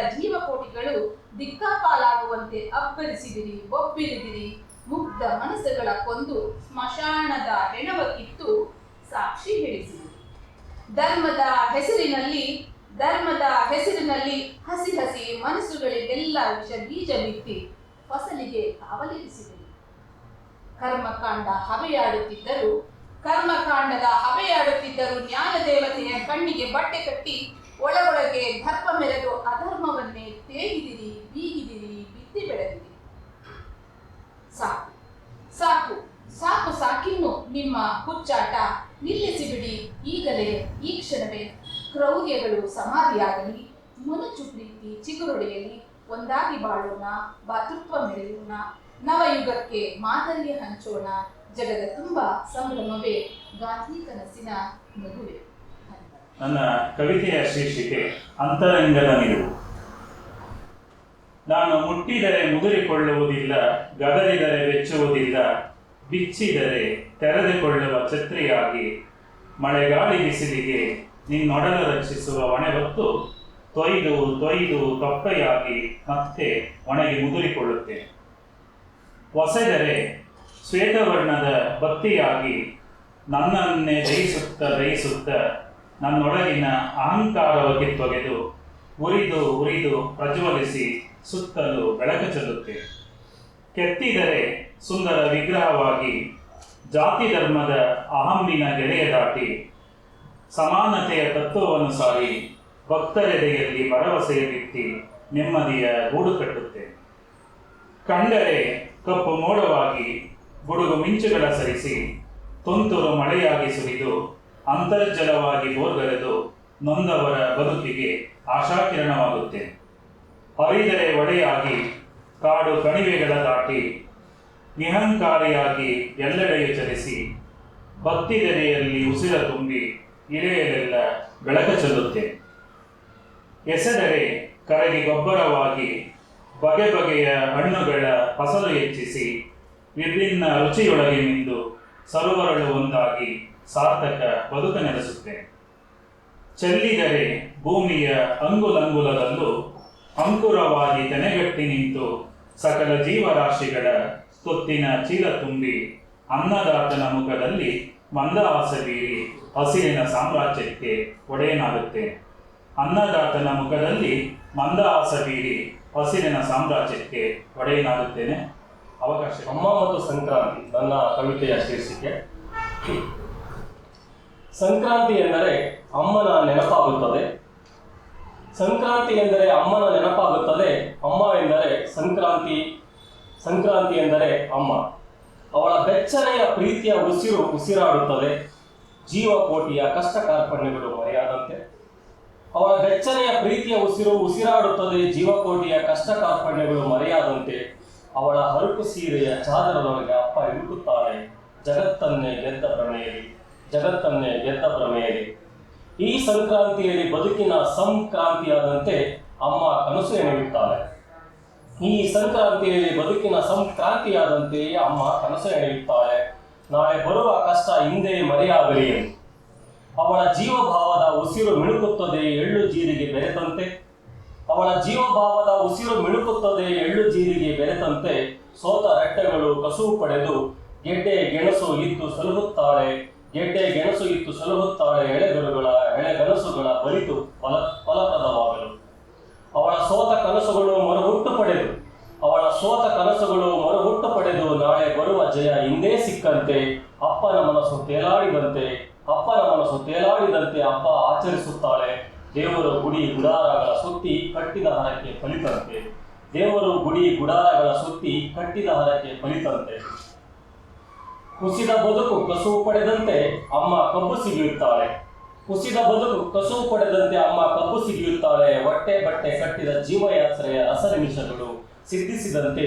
ಜೀವಕೋಟಿಗಳು ದಿಕ್ಕಾಪಾಲಾಗುವಂತೆ ಅಬ್ಬರಿಸಿದಿರಿ. ಒಬ್ಬಿರಿದಿರಿ. ಮುಗ್ಧ ಮನಸ್ಸುಗಳ ಕೊಂದು ಸ್ಮಶಾನದ ಹೆಣವ ಕಿತ್ತು ಸಾಕ್ಷಿ ಹೇಳಿಸಿದಿರಿ. ಧರ್ಮದ ಹೆಸರಿನಲ್ಲಿ ಹಸಿ ಮನಸ್ಸುಗಳಿಗೆಲ್ಲ ವಿಷ ಬೀಜ ಬಿತ್ತಿ ಫಸಲಿಗೆ ಕಾವಲಿರಿಸಿದರು. ಕರ್ಮಕಾಂಡದ ಹಬೆಯಾಡುತ್ತಿದ್ದರು ನ್ಯಾಯದೇವತೆಯ ಕಣ್ಣಿಗೆ ಬಟ್ಟೆ ಕಟ್ಟಿ ಒಳಗೊಳಗೆ ದರ್ಪ ಮೆರೆದು ಅಧರ್ಮವನ್ನೇ ತೇಗಿದಿರಿ, ಬೀಗಿದಿರಿ, ಬಿತ್ತಿ ಬೆಳೆದಿರಿ. ಸಾಕಿನ್ನು ನಿಮ್ಮ ಹುಚ್ಚಾಟ ನಿಲ್ಲಿಸಿಬಿಡಿ. ಈಗಲೇ ಈ ಕ್ಷಣವೇ ಕ್ರೌರ್ಯಗಳು ಸಮಾಧಿಯಾಗಲಿ. ಮನುಜು ಪ್ರೀತಿ ಚಿಗುರೊಡೆಯಲಿ. ಒಂದಾಗಿ ಬಾಳೋಣ, ಭಾತೃತ್ವ ಮೆರೆಯೋಣ, ನವಯುಗಕ್ಕೆ ಮಾದರಿಯ ಹಂಚೋಣ. ಜಗದ ತುಂಬ ಸಂಭ್ರಮವೇ ಗಾಂಧಿ ಕನಸಿನ ಮಗುವೆ. ನನ್ನ ಕವಿತೆಯ ಶೀರ್ಷಿಕೆ ಅಂತರಂಗದ ನಿಲುವು. ನಾನು ಮುಟ್ಟಿದರೆ ಮುದುರಿಕೊಳ್ಳುವುದಿಲ್ಲ, ಗದರಿದರೆ ಬೆಚ್ಚುವುದಿಲ್ಲ, ಬಿಚ್ಚಿದರೆ ತೆರೆದುಕೊಳ್ಳುವ ಛತ್ರಿಯಾಗಿ ಮಳೆಗಾಳಿ ಬಿಸಿಲಿಗೆ ನಿನ್ನೊಡಲ ರಕ್ಷಿಸುವ ಹೊಣೆಹೊತ್ತು ತೊಯ್ದು ತೊಪ್ಪೆಯಾಗಿ ಮತ್ತೆ ಒಣಗಿ ಮುದುರಿಕೊಳ್ಳುತ್ತೇನೆ. ಒಸೆದರೆ ಶ್ವೇತವರ್ಣದ ಬತ್ತಿಯಾಗಿ ನನ್ನನ್ನೇ ದಯಿಸುತ್ತ ನನ್ನೊಳಗಿನ ಅಹಂಕಾರವ ಕಿತ್ತೊಗೆದು ಉರಿದು ಪ್ರಜ್ವಲಿಸಿ ಸುತ್ತಲೂ ಬೆಳಕು ಚೆಲ್ಲುತ್ತೇನೆ. ಕೆತ್ತಿದರೆ ಸುಂದರ ವಿಗ್ರಹವಾಗಿ ಜಾತಿ ಧರ್ಮದ ಅಹಮ್ಮಿನ ಗೆರೆಯ ದಾಟಿ ಸಮಾನತೆಯ ತತ್ವವನ್ನು ಸಾರಿ ಭಕ್ತರೆದೆಯಲ್ಲಿ ಭರವಸೆಯ ಬಿತ್ತಿ ನೆಮ್ಮದಿಯ ಗೂಡು ಕಟ್ಟುತ್ತೇನೆ. ಕಂಡರೆ ಕಪ್ಪು ಮೋಡವಾಗಿ ಗುಡುಗು ಮಿಂಚುಗಳ ಸರಿಸಿ ತುಂತುರು ಮಳೆಯಾಗಿ ಸುರಿದು ಅಂತರ್ಜಲವಾಗಿ ಬೋರ್ಗರೆದು ನೊಂದವರ ಬದುಕಿಗೆ ಆಶಾಕಿರಣವಾಗುತ್ತೇನೆ. ಹರಿದರೆ ಒಡೆಯಾಗಿ ಕಾಡು ಕಣಿವೆಗಳ ದಾಟಿ ನಿಹಂಕಾರಿಯಾಗಿ ಎಲ್ಲೆಡೆಯು ಚಲಿಸಿ ಭಕ್ತಿದೆನೆಯಲ್ಲಿ ಉಸಿರ ತುಂಬಿ ಇಳೆಯಲೆಲ್ಲ ಬೆಳಕ ಚೆಲ್ಲುತ್ತೇನೆ. ಎಸೆದರೆ ಕರಗಿ ಗೊಬ್ಬರವಾಗಿ ಬಗೆ ಬಗೆಯ ಹಣ್ಣುಗಳ ಫಸಲು ಹೆಚ್ಚಿಸಿ ವಿಭಿನ್ನ ರುಚಿಯೊಳಗೆ ನಿಂದು ಸರೋವರಳು ಒಂದಾಗಿ ಸಾರ್ಥಕ ಬದುಕು ನೆಲೆಸುತ್ತೇನೆ. ಚೆಲ್ಲಿದರೆ ಭೂಮಿಯ ಅಂಗುಲಂಗುಲದಲ್ಲೂ ಅಂಕುರವಾಗಿ ತೆನೆಗಟ್ಟಿ ನಿಂತು ಸಕಲ ಜೀವರಾಶಿಗಳ ತೊತ್ತಿನ ಚೀಲ ತುಂಬಿ ಅನ್ನದಾತನ ಮುಖದಲ್ಲಿ ಮಂದಹಾಸ ಬೀರಿ ಹಸಿರಿನ ಸಾಮ್ರಾಜ್ಯಕ್ಕೆ ಒಡೆಯನಾಗುತ್ತೇನೆ. ಅನ್ನದಾತನ ಮುಖದಲ್ಲಿ ಮಂದಹಾಸ ಬೀರಿ ಹಸಿರಿನ ಸಾಮ್ರಾಜ್ಯಕ್ಕೆ ಒಡೆಯನಾಗುತ್ತೇನೆ. ಅವಕಾಶ. ಅಮ್ಮ ಮತ್ತು ಸಂಕ್ರಾಂತಿ ನನ್ನ ಕವಿತೆಯ ಶೀರ್ಷಿಕೆ. ಸಂಕ್ರಾಂತಿ ಎಂದರೆ ಅಮ್ಮನ ನೆನಪಾಗುತ್ತದೆ. ಸಂಕ್ರಾಂತಿ ಎಂದರೆ ಅಮ್ಮನ ನೆನಪಾಗುತ್ತದೆ. ಅಮ್ಮ ಎಂದರೆ ಸಂಕ್ರಾಂತಿ ಎಂದರೆ ಅಮ್ಮ. ಅವಳ ಬೆಚ್ಚನೆಯ ಪ್ರೀತಿಯ ಉಸಿರಾಡುತ್ತದೆ. ಜೀವಕೋಟಿಯ ಕಷ್ಟ ಕಾರ್ಪಣ್ಯಗಳು ಮರೆಯಾದಂತೆ. ಅವಳ ಬೆಚ್ಚನೆಯ ಪ್ರೀತಿಯ ಉಸಿರಾಡುತ್ತದೆ. ಜೀವಕೋಟಿಯ ಕಷ್ಟ ಕಾರ್ಪಣ್ಯಗಳು ಮರೆಯಾದಂತೆ. ಅವಳ ಹರಕು ಸೀರೆಯ ಚಾದರದೊಳಗೆ ಅಪ್ಪ ಇರುಕುತ್ತಾಳೆ. ಜಗತ್ತನ್ನೇ ಗೆದ್ದ ಭ್ರಮೆಯಲ್ಲಿ ಈ ಸಂಕ್ರಾಂತಿಯಲ್ಲಿ ಬದುಕಿನ ಸಂಕ್ರಾಂತಿಯಾದಂತೆ ಅಮ್ಮ ಕನಸು ಎಣೆಯುತ್ತಾಳೆ. ಈ ಸಂಕ್ರಾಂತಿಯಲ್ಲಿ ಬದುಕಿನ ಸಂಕ್ರಾಂತಿಯಾದಂತೆ ಅಮ್ಮ ಕನಸು ಎಣೆಯುತ್ತಾಳೆ. ನಾಳೆ ಬರುವ ಕಷ್ಟ ಹಿಂದೆ ಮರೆಯಾಗಲಿ ಎಂದು. ಅವಳ ಜೀವಭಾವದ ಉಸಿರು ಮಿಣುಕುತ್ತದೆ ಎಳ್ಳು ಜೀರಿಗೆ ಬೆರೆತಂತೆ. ಅವಳ ಜೀವಭಾವದ ಉಸಿರು ಮಿಣುಕುತ್ತದೆ ಎಳ್ಳು ಜೀರಿಗೆ ಬೆರೆತಂತೆ. ಸೋತ ರೆಟ್ಟೆಗಳು ಕಸುವು ಪಡೆದು ಗೆಡ್ಡೆ ಗೆಣಸು ಇತ್ತು ಸಲಹುತ್ತಾಳೆ. ಗೆಡ್ಡೆ ಗೆಣಸು ಇತ್ತು ಸಲಹುತ್ತಾಳೆ ಎಳೆಗನಸುಗಳ ಬರಿತು ಫಲಪ್ರದವಾಗಲು. ಅವಳ ಸೋತ ಕನಸುಗಳು ಮರುಹುಟ್ಟು ಪಡೆದು ನಾಳೆ ಬರುವ ಜಯ ಹಿಂದೆ ಸಿಕ್ಕಂತೆ. ಅಪ್ಪನ ಮನಸ್ಸು ತೇಲಾಡಿದಂತೆ ಹಬ್ಬ ಆಚರಿಸುತ್ತಾಳೆ. ದೇವರು ಗುಡಿ ಗುಡಾರಗಳ ಸುತ್ತಿ ಕಟ್ಟಿದ ಹರಕೆ ಫಲಿತಂತೆ. ಕುಸಿದ ಬದುಕು ಕಸುವು ಪಡೆದಂತೆ ಅಮ್ಮ ಕಬ್ಬು ಸಿಗಿಯುತ್ತಾಳೆ. ಹೊಟ್ಟೆ ಬಟ್ಟೆ ಕಟ್ಟಿದ ಜೀವಯಾತ್ರೆಯ ರಸನಿಮಿಷಗಳು ಸಿದ್ಧಿಸಿದಂತೆ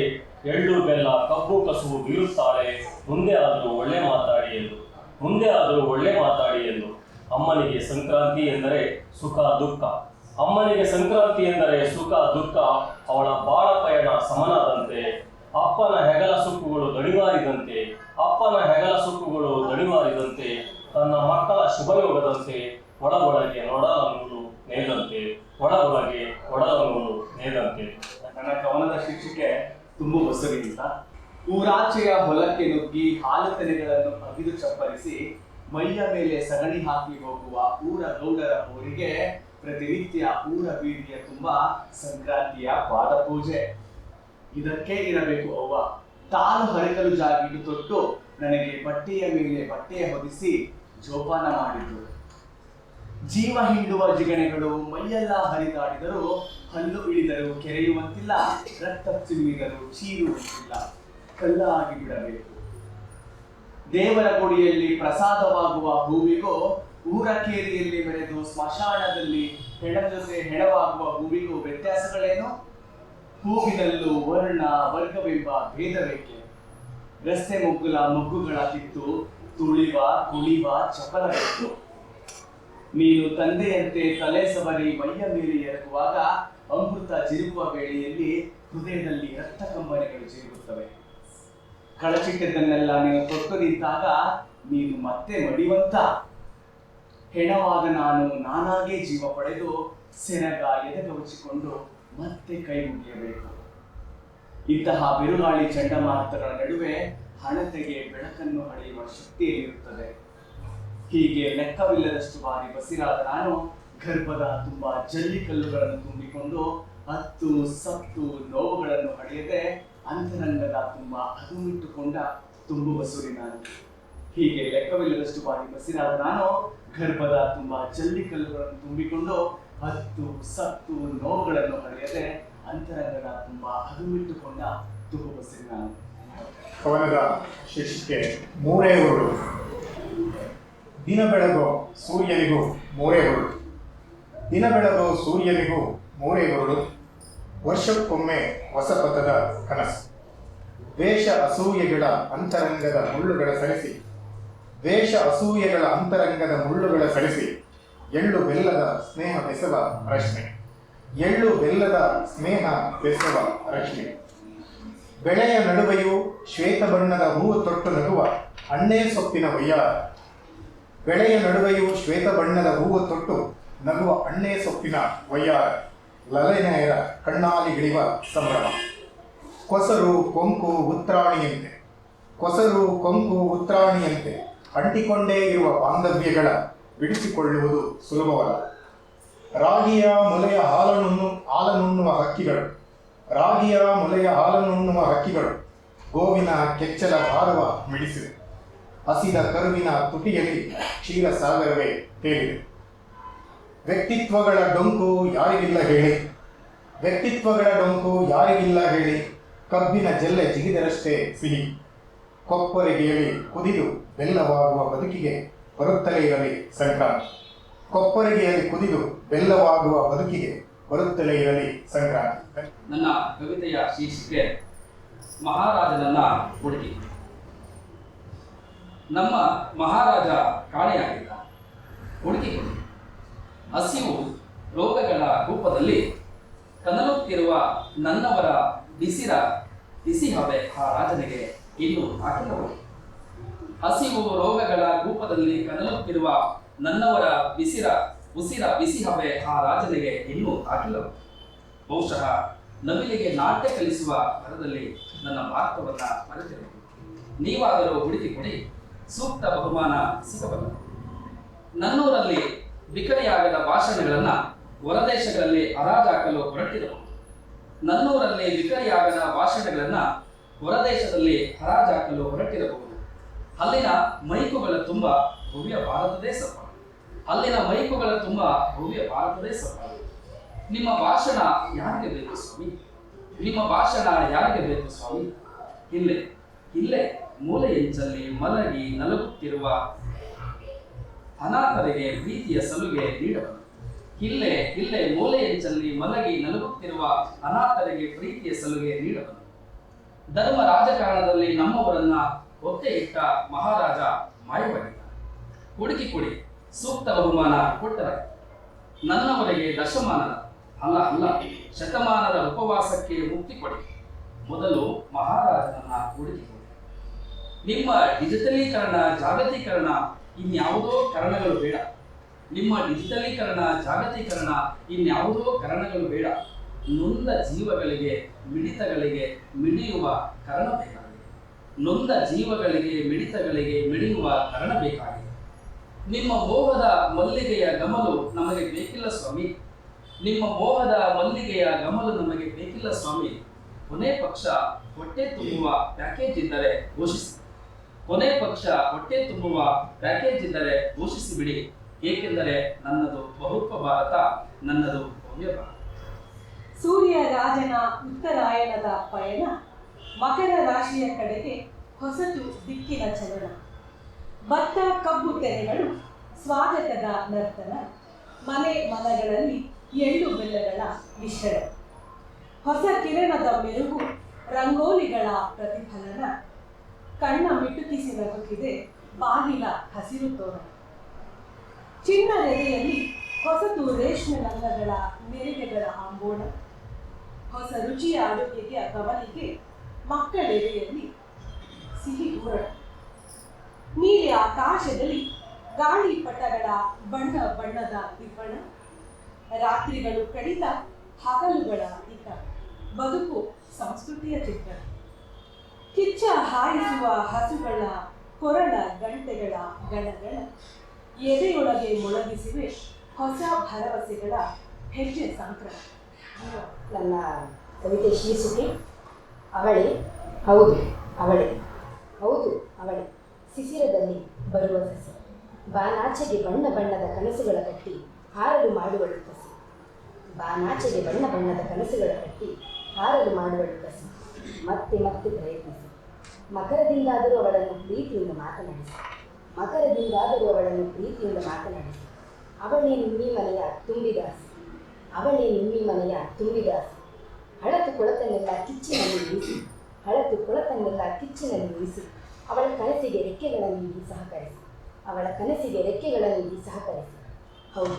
ಎಳ್ಳು ಬೆಲ್ಲ ಕಬ್ಬು ಕಸುವು ಬೀರುತ್ತಾಳೆ. ಮುಂದೆ ಆದರೂ ಒಳ್ಳೆ ಮಾತಾಡಿ ಎಂದು. ಅಮ್ಮನಿಗೆ ಸಂಕ್ರಾಂತಿ ಎಂದರೆ ಸುಖ ದುಃಖ. ಅವಳ ಬಾಳ ಪಯಣ ಸಮನಾದಂತೆ. ಅಪ್ಪನ ಹೆಗಲ ಸುಕ್ಕುಗಳು ದಣಿವಾರಿದಂತೆ. ತನ್ನ ಮಕ್ಕಳ ಶುಭಯೋಗದಂತೆ ಒಳಗೊಳಗೆ ಒಡಲನೂಲು ನೇದಂತೆ. ನನ್ನ ಕವನದ ಶೀರ್ಷಿಕೆ ತುಂಬು ಬಸವಿನಿಂದ. ಊರಾಚೆಯ ಹೊಲಕ್ಕೆ ನುಗ್ಗಿ ಹಾಲು ತೆನೆಗಳನ್ನು ಅಗಿದು ಚಪ್ಪರಿಸಿ ಮೈಯ ಮೇಲೆ ಸಗಣಿ ಹಾಕಿ ಹೋಗುವ ಊರ ಗೌಡರ ಊರಿಗೆ ಪ್ರತಿನಿತ್ಯ ಊರ ಬೀದಿಯ ತುಂಬಾ ಸಂಕ್ರಾಂತಿಯ ಪಾದ ಪೂಜೆ. ಇದಕ್ಕೆ ಇರಬೇಕು ಅವ್ವ ತಾನು ಹರಕಲು ಜಾಗಿಟ್ಟು ತೊಟ್ಟು ನನಗೆ ಬಟ್ಟೆಯ ಮೇಲೆ ಬಟ್ಟೆಯ ಹೊದಿಸಿ ಜೋಪಾನ ಮಾಡಿದ್ರು. ಜೀವ ಹಿಂಡುವ ಜಿಗಣೆಗಳು ಮೈಯೆಲ್ಲ ಹರಿದಾಡಿದರೂ ಹಲ್ಲು ಇಳಿದರೂ ಕೆರೆಯುವಂತಿಲ್ಲ, ರಕ್ತ ಚಿಮ್ಮಿದರೂ ಚೀರುವಂತಿಲ್ಲ, ಕಲ್ಲಾಗಿ ಬಿಡಬೇಕು. ದೇವರ ಗುಡಿಯಲ್ಲಿ ಪ್ರಸಾದವಾಗುವ ಹೂವಿಗೂ ಊರ ಕೇರಿಯಲ್ಲಿ ಮೆರೆದು ಸ್ಮಶಾನದಲ್ಲಿ ಹೆಣದ ಜೊತೆ ಹೆಣವಾಗುವ ಹೂವಿಗೂ ವ್ಯತ್ಯಾಸಗಳೇನು? ಹೂವಿನಲ್ಲೂ ವರ್ಗವೆಂಬ ಭೇದವೇಕೆ? ರಸ್ತೆ ಮೊಗ್ಗುಗಳ ಕಿತ್ತು ತುಳಿವ ಕುಳಿವ ಚಪಲಬೇಕು. ನೀನು ತಂದೆಯಂತೆ ತಲೆ ಸವರಿ ಮೈಯ ಮೇಲೆ ಎರಗುವಾಗ ಅಮೃತ ಜಿರುಗುವ ವೇಳೆಯಲ್ಲಿ ಹೃದಯದಲ್ಲಿ ರಕ್ತ ಕಂಬನಿಗಳು ಜಿರುಗುತ್ತವೆ. ಕಳಚಿಟ್ಟದನ್ನೆಲ್ಲ ನೀನು ತೊಟ್ಟು ನಿಂತಾಗ ನೀನು ಮತ್ತೆ ಮಡಿವಂತ. ಹೆಣವಾದ ನಾನಾಗೇ ಜೀವ ಪಡೆದು ಸೆರಗ ಎದೆಗವಚಿಕೊಂಡು ಮತ್ತೆ ಕೈ ಮುಗಿಯಬೇಕು. ಇಂತಹ ಬಿರುಗಾಳಿ ಚಂಡಮಾರುತಗಳ ನಡುವೆ ಹಣತೆಗೆ ಬೆಳಕನ್ನು ಹಳೆಯುವ ಶಕ್ತಿಯಲ್ಲಿರುತ್ತದೆ. ಹೀಗೆ ಲೆಕ್ಕವಿಲ್ಲದಷ್ಟು ಬಾರಿ ಬಸಿರಾದ ನಾನು ಗರ್ಭದ ತುಂಬಾ ಜಲ್ಲಿಕಲ್ಲುಗಳನ್ನು ತುಂಬಿಕೊಂಡು ಹತ್ತು ಸತ್ತು ನೋವುಗಳನ್ನು ಹಡೆಯದೆ ಅಂತರಂಗದ ತುಂಬಾ ಅದುಮಿಟ್ಟುಕೊಂಡ ತುಂಬು ಬಸುರಿ ನಾನು. ಹೀಗೆ ಲೆಕ್ಕವಿಲ್ಲದಷ್ಟು ಬಾರಿ ಬಸಿರಾದ ನಾನು ಗರ್ಭದ ತುಂಬಾ ಜಲ್ಲಿಕಲ್ಲುಗಳನ್ನು ತುಂಬಿಕೊಂಡು ಹತ್ತು ಸತ್ತು ನೋವುಗಳನ್ನು ಹಡೆಯದೆ ಅಂತರಂಗದ ತುಂಬಾ ಅದುಮಿಟ್ಟುಕೊಂಡ ತುಂಬು ಬಸುರಿ ನಾನು. ಕವನದ ಶೀರ್ಷಿಕೆ ಮೂರೇ ಉರುಳು. ದಿನ ಬೆಳಗೋ ಸೂರ್ಯನಿಗೂ ಮೂರೇ ಉರುಳು. ವರ್ಷಕ್ಕೊಮ್ಮೆ ಹೊಸ ಪಥದ ಕನಸು. ದ್ವೇಷ ಅಸೂಯೆಗಳ ಅಂತರಂಗದ ಮುಳ್ಳುಗಳ ಸರಿಸಿ ಎಳ್ಳು ಬೆಲ್ಲದ ಸ್ನೇಹ ಬೆಸವ ರಶ್ಮಿ. ಬೆಳೆಯ ನಡುವೆಯೂ ಶ್ವೇತ ಬಣ್ಣದ ಹೂವು ತೊಟ್ಟು ನಗುವ ಅಣ್ಣೆ ಸೊಪ್ಪಿನ ವಯ್ಯಾರ. ಲಲನೆಯರ ಕಣ್ಣಾಲಿಗಿಳಿವ ಸಂಭ್ರಮ. ಕೊಸರು ಕೊಂಕು ಉತ್ರಾಣಿಯಂತೆ ಅಂಟಿಕೊಂಡೇ ಇರುವ ಬಾಂಧವ್ಯಗಳ ಬಿಡಿಸಿಕೊಳ್ಳುವುದು ಸುಲಭವಲ್ಲ. ರಾಗಿಯ ಮೊಲೆಯ ಹಾಲನುಣ್ಣುವ ಹಕ್ಕಿಗಳು ಗೋವಿನ ಕೆಚ್ಚಲ ಭಾರವ ಮಿಡಿಸಿದೆ. ಹಸಿದ ಕರುವಿನ ತುಟಿಯಲ್ಲಿ ಕ್ಷೀರಸಾಗರವೇ ತೇಲಿದೆ. ವ್ಯಕ್ತಿತ್ವಗಳ ಡೊಂಕು ಯಾರಿಗಿಲ್ಲ ಹೇಳಿ ಕಬ್ಬಿನ ಜಲ್ಲೆ ಜಿಗಿದರಷ್ಟೇ ಸಿಹಿ. ಕೊಪ್ಪರಿಗೆಯಲ್ಲಿ ಕುದಿದು ಬೆಲ್ಲವಾಗುವ ಬದುಕಿಗೆ ಬರುತ್ತಲೇ ಇರಲಿ ಸಂಕ್ರಾಂತಿ. ನನ್ನ ಕವಿತೆಯ ಶೀರ್ಷಿಕೆ ಮಹಾರಾಜನನ್ನ ಹುಡುಕಿ. ನಮ್ಮ ಮಹಾರಾಜ ಕಾಣೆಯಾಗಿದ್ದ, ಹುಡುಕಿಕೊಂಡು ಹಸಿವು ರೋಗಗಳ ರೂಪದಲ್ಲಿ ಕನಲುತ್ತಿರುವ ನನ್ನವರ ಬಿಸಿ ಹವೆ ಆ ರಾಜನಿಗೆ ಇನ್ನೂ ಆಗಿಲ್ಲವು. ಹಸಿವು ರೋಗಗಳ ರೂಪದಲ್ಲಿ ಕನಲುತ್ತಿರುವ ನನ್ನವರ ಬಿಸಿ ಹವೆ ಆ ರಾಜನಿಗೆ ಇನ್ನೂ ಆಗಿಲ್ಲವು. ಬಹುಶಃ ನವಿಲಿಗೆ ನಾಟ್ಯ ಕಲಿಸುವ ಭರದಲ್ಲಿ ನನ್ನ ಭಾರತವನ್ನ ಮರೆತಿರಬಹುದು. ನೀವಾದರೂ ಹುಡುಕಿ ಕೊಡಿ, ಸೂಕ್ತ ಬಹುಮಾನ ಸಿಗಬಲ್ಲ. ನನ್ನೂರಲ್ಲಿ ಬಿಕರಿಯಾಗದ ಭಾಷಣಗಳನ್ನ ಹೊರದೇಶಗಳಲ್ಲಿ ಹರಾಜಾಕಲು ಹೊರಟಿರಬಹುದು. ನನ್ನೂರಲ್ಲಿ ಬಿಕರಿಯಾಗದ ಭಾಷಣಗಳನ್ನ ಹೊರದೇಶದಲ್ಲಿ ಹರಾಜಾಕಲು ಹೊರಟಿರಬಹುದು. ಅಲ್ಲಿನ ಮೈಕುಗಳ ತುಂಬ ಭವ್ಯ ಭಾರತದೇ ಸಫಲ. ಅಲ್ಲಿನ ಮೈಕುಗಳ ತುಂಬ ಭವ್ಯ ಭಾರತದೇ ಸಫಲ. ನಿಮ್ಮ ಭಾಷಣ ಯಾರಿಗೆ ಬೇಕು ಸ್ವಾಮಿ? ನಿಮ್ಮ ಭಾಷಣ ಯಾರಿಗೆ ಬೇಕು ಸ್ವಾಮಿ? ಇಲ್ಲೇ ಇಲ್ಲೇ ಮೂಲೆಯಂಚಲ್ಲಿ ಮಲಗಿ ನಲಗುತ್ತಿರುವ ಅನಾಥರಿಗೆ ಪ್ರೀತಿಯ ಸಲುಗೆ ನೀಡಬಲ್ಲ. ಇಲ್ಲೇ ಇಲ್ಲೇ ಮೂಲೆಯಂಚಲ್ಲಿ ಮಲಗಿ ನಲಗುತ್ತಿರುವ ಅನಾಥರಿಗೆ ಪ್ರೀತಿಯ ಸಲುಗೆ ನೀಡಬಲ್ಲ. ಧರ್ಮ ರಾಜಕಾರಣದಲ್ಲಿ ನಮ್ಮವರನ್ನ ಒತ್ತೆ ಇಟ್ಟ ಮಹಾರಾಜ ಮಾಯವಾಗಿದ್ದ. ಹುಡುಕಿ ಕೊಡಿ, ಸೂಕ್ತ ಬಹುಮಾನ ಕೊಟ್ಟರೆ ನನ್ನವರಿಗೆ ದಶಮಾನದ ಅಲ್ಲ ಶತಮಾನದ ಉಪವಾಸಕ್ಕೆ ಮುಕ್ತಿ ಕೊಡಿ. ಮೊದಲು ಮಹಾರಾಜನನ್ನ ಹುಡುಕಿ ಕೊಡಿ. ನಿಮ್ಮ ಡಿಜಿಟಲೀಕರಣ ಜಾಗತೀಕರಣ ಇನ್ಯಾವುದೋ ಕಾರಣಗಳು ಬೇಡ. ನಿಮ್ಮ ಡಿಜಿಟಲೀಕರಣ ಜಾಗತೀಕರಣ ಇನ್ಯಾವುದೋ ಕಾರಣಗಳು ಬೇಡ. ನೊಂದ ಜೀವಗಳಿಗೆ ಮಿಡಿತಗಳಿಗೆ ಮಿಡಿಯುವ ಕಾರಣ ಬೇಕಾಗಿದೆ. ನೊಂದ ಜೀವಗಳಿಗೆ ಮಿಡಿತಗಳಿಗೆ ಮಿಡಿಯುವ ಕಾರಣ ಬೇಕಾಗಿದೆ. ನಿಮ್ಮ ಮೋಹದ ಮಲ್ಲಿಗೆಯ ಗಮಲು ನಮಗೆ ಬೇಕಿಲ್ಲ ಸ್ವಾಮಿ. ನಿಮ್ಮ ಮೋಹದ ಮಲ್ಲಿಗೆಯ ಗಮಲು ನಮಗೆ ಬೇಕಿಲ್ಲ ಸ್ವಾಮಿ. ಕೊನೆ ಪಕ್ಷ ಹೊಟ್ಟೆ ತುಂಬುವ ಪ್ಯಾಕೇಜ್ ಇದ್ದರೆ ಘೋಷಿಸಿ. ಕೊನೆ ಪಕ್ಷ ಹೊಟ್ಟೆ ತುಂಬುವ ಪ್ಯಾಕೇಜ್ ಇದ್ದರೆ ಘೋಷಿಸಿ ಬಿಡಿ. ಏಕೆಂದರೆ ನನ್ನದು ಬಹುತ್ವ ಭಾರತ, ನನ್ನದು ಭವ್ಯ ಭಾರತ. ಸೂರ್ಯ ರಾಜನ ಉತ್ತರಾಯಣದ ಪಯಣ, ಮಕರ ರಾಶಿಯ ಕಡೆಗೆ ಹೊಸತು ದಿಕ್ಕಿನ ಚಲನ. ಭತ್ತ ಕಬ್ಬು ತೆನೆಗಳು ಸ್ವಾಗತದ ನರ್ತನ, ಮನೆ ಮನಗಳಲ್ಲಿ ಎಳ್ಳು ಬೆಲ್ಲಗಳ ಮಿಶ್ರಣ. ಹೊಸ ಕಿರಣದ ಮೆರುಗು, ರಂಗೋಲಿಗಳ ಪ್ರತಿಫಲನ, ಕಣ್ಣ ಮಿಟುಕಿಸಿ ನಗುತ್ತಿದೆ ಬಾಗಿಲ ಹಸಿರು ತೋರಣ. ಚಿನ್ನರೆಲೆಯಲ್ಲಿ ಹೊಸತು ರೇಷ್ಮೆ ರಂಗಗಳ ನೆರಿಗೆಗಳ ಆಂಬೋಣ. ಹೊಸ ರುಚಿಯ ಅಡುಗೆಗೆ ಗಮನಿಗೆ ಮಕ್ಕಳೆಡೆಯಲ್ಲಿ ಸಿಹಿ ಹೂರಣ. ನೀಲಿ ಆಕಾಶದಲ್ಲಿ ಗಾಳಿಪಟಗಳ ಬಣ್ಣ ಬಣ್ಣದ ದಿಬ್ಬಣ. ರಾತ್ರಿಗಳು ಕಡಿತ, ಹಗಲುಗಳ ಇಕ, ಬದುಕು ಸಂಸ್ಕೃತಿಯ ಚಿತ್ರ. ಕಿಚ್ಚ ಹಾಯಿಸುವ ಹಸುಗಳ ಕೊರಳ ಗಂಟೆಗಳ ಗಣಗಳ, ಎದೆಯೊಳಗೆ ಮೊಳಗಿಸಿವೆ ಹೊಸ ಭರವಸೆಗಳ ಹೆಜ್ಜೆ ಸಂಕ್ರಮ. ನನ್ನ ಕವಿತೆ ಶೀರ್ಷಿಕೆ ಅವಳೇ, ಹೌದು ಅವಳೇ, ಹೌದು ಅವಳೇ. ಶಿಶಿರದಲ್ಲಿ ಬರುವ ಸಸಿ, ಬಾನಾಚೆಗೆ ಬಣ್ಣ ಬಣ್ಣದ ಕನಸುಗಳ ಕಟ್ಟಿ ಹಾರಲು ಮಾಡುವಳು ಕಸಿ. ಬಾನಾಚೆಗೆ ಬಣ್ಣ ಬಣ್ಣದ ಕನಸುಗಳ ಕಟ್ಟಿ ಹಾರಲು ಮಾಡುವಳು ಕಸಿ. ಮತ್ತೆ ಮತ್ತೆ ಪ್ರಯತ್ನಿಸಿ, ಮಕರದಿಂದಾದರೂ ಅವಳನ್ನು ಪ್ರೀತಿಯಿಂದ ಮಾತನಾಡಿಸಿ. ಮಕರದಿಂದಾದರೂ ಅವಳನ್ನು ಪ್ರೀತಿಯಿಂದ ಮಾತನಾಡಿಸಿ. ಅವಳೇ ನಿಮ್ಮಿ ಮನೆಯ ತುಂಬಿದಾಸಿ, ಅವಳೇ ನಿಮ್ಮಿ ಮನೆಯ ತುಂಬಿದಾಸಿ. ಹಳತು ಕೊಳತನ್ನೆಲ್ಲ ಕಿಚ್ಚಿನಲ್ಲಿ ಇರಿಸಿ, ಹಳತು ಕೊಳತನ್ನೆಲ್ಲ ಕಿಚ್ಚಿನಲ್ಲಿ ಇರಿಸಿ. ಅವಳ ಕನಸಿಗೆ ರೆಕ್ಕೆಗಳನ್ನು ನೀಡಿ ಸಹಕರಿಸಿ, ಅವಳ ಕನಸಿಗೆ ರೆಕ್ಕೆಗಳನ್ನು ನೀಡಿ ಸಹಕರಿಸಿ. ಹೌದು,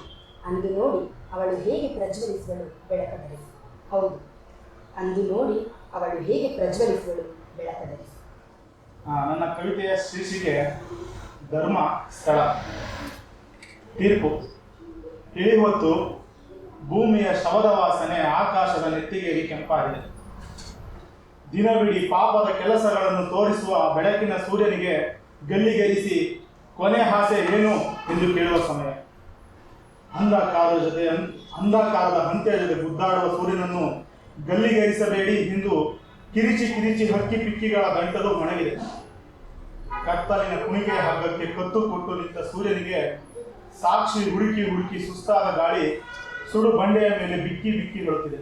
ಅಂದು ನೋಡಿ ಅವಳು ಹೇಗೆ ಪ್ರಜ್ವಲಿಸುವಳು ಬೆಳಕಧರಿಸಿ. ಹೌದು, ಅಂದು ನೋಡಿ ಅವಳು ಹೇಗೆ ಪ್ರಜ್ವಲಿಸುವಳು ಬೆಳಕಧರಿಸಿ. ನನ್ನ ಕವಿತೆಯ ಶೀರ್ಷಿಕೆ ಧರ್ಮ ಸ್ಥಳ. ತೀರ್ಪು. ಇಳಿಹೊತ್ತು ಭೂಮಿಯ ಶವದ ವಾಸನೆ ಆಕಾಶದ ನೆತ್ತಿಗೇರಿ ಕೆಂಪಾಗಿದೆ. ದಿನವಿಡೀ ಪಾಪದ ಕೆಲಸಗಳನ್ನು ತೋರಿಸುವ ಬೆಳಕಿನ ಸೂರ್ಯನಿಗೆ ಗಲ್ಲಿಗೇರಿಸಿ ಕೊನೆ ಆಸೆ ಏನು ಎಂದು ಕೇಳುವ ಸಮಯ. ಅಂಧಕಾರದ ಅಂತ್ಯ ಜೊತೆ ಗುದ್ದಾಡುವ ಸೂರ್ಯನನ್ನು ಗಲ್ಲಿಗೇರಿಸಬೇಡಿ ಎಂದು ಕಿರಿಚಿ ಕಿರಿಚಿ ಹಕ್ಕಿ ಪಿಕ್ಕಿಗಳ ಗಂಟಲು ಮೊಣಗಿದೆ. ಕತ್ತಲಿನ ಕುಣಿಕೆಯ ಹಗ್ಗಕ್ಕೆ ಕತ್ತು ಕೊಟ್ಟು ನಿಂತ ಸೂರ್ಯನಿಗೆ ಸಾಕ್ಷಿ ಹುಡುಕಿ ಹುಡುಕಿ ಸುಸ್ತಾದ ಗಾಳಿ ಸುಡು ಬಂಡೆಯ ಮೇಲೆ ಬಿಕ್ಕಿ ಬಿಕ್ಕಿ ಬರುತ್ತಿದೆ.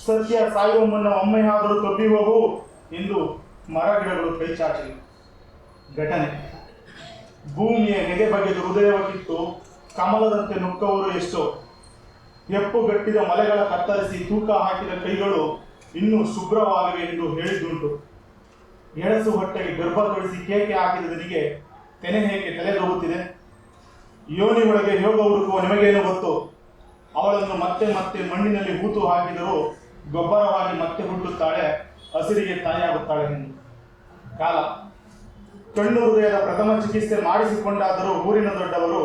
ಸತ್ಯ ಸಾಯುವ ಮುನ್ನ ಒಮ್ಮೆಯಾದರೂ ತಬ್ಬಿ ಹೋಗು ಎಂದು ಮರಗಿಡಗಳು ಕೈಚಾಚಿವೆ. ಘಟನೆ. ಭೂಮಿಯ ನೆಗೆ ಬಗೆದು ಹೃದಯವ ಕಿತ್ತು ಕಮಲದಂತೆ ನುಕ್ಕವರು ಎಷ್ಟೋ. ಎಪ್ಪುಗಟ್ಟಿದ ಮಲೆಗಳ ಕತ್ತರಿಸಿ ತೂಕ ಹಾಕಿದ ಕೈಗಳು ಇನ್ನೂ ಶುಭ್ರವಾಗಿವೆ ಎಂದು ಹೇಳಿದ್ದುಂಟು. ಎಳಸು ಹೊಟ್ಟೆಗೆ ಗರ್ಭ ತೊಡಿಸಿ ಕೇಕೆ ಹಾಕಿದವನಿಗೆ ತೆನೆ ಹೇಗೆ ತಲೆದೋಗುತ್ತಿದೆ. ಯೋನಿ ಒಳಗೆ ಯೋಗ ಹುಡುಕುವ ನಿಮಗೇನು ಗೊತ್ತು. ಅವಳನ್ನು ಮತ್ತೆ ಮತ್ತೆ ಮಣ್ಣಿನಲ್ಲಿ ಹೂತು ಹಾಕಿದರೂ ಗೊಬ್ಬರವಾಗಿ ಮತ್ತೆ ಹುಟ್ಟುತ್ತಾಳೆ, ಹಸಿರಿಗೆ ತಾಯಿಯಾಗುತ್ತಾಳೆ ಎಂದು. ಕಾಲ. ಕಣ್ಣು ಹೃದಯದ ಪ್ರಥಮ ಚಿಕಿತ್ಸೆ ಮಾಡಿಸಿಕೊಂಡಾದರೂ ಊರಿನ ದೊಡ್ಡವರು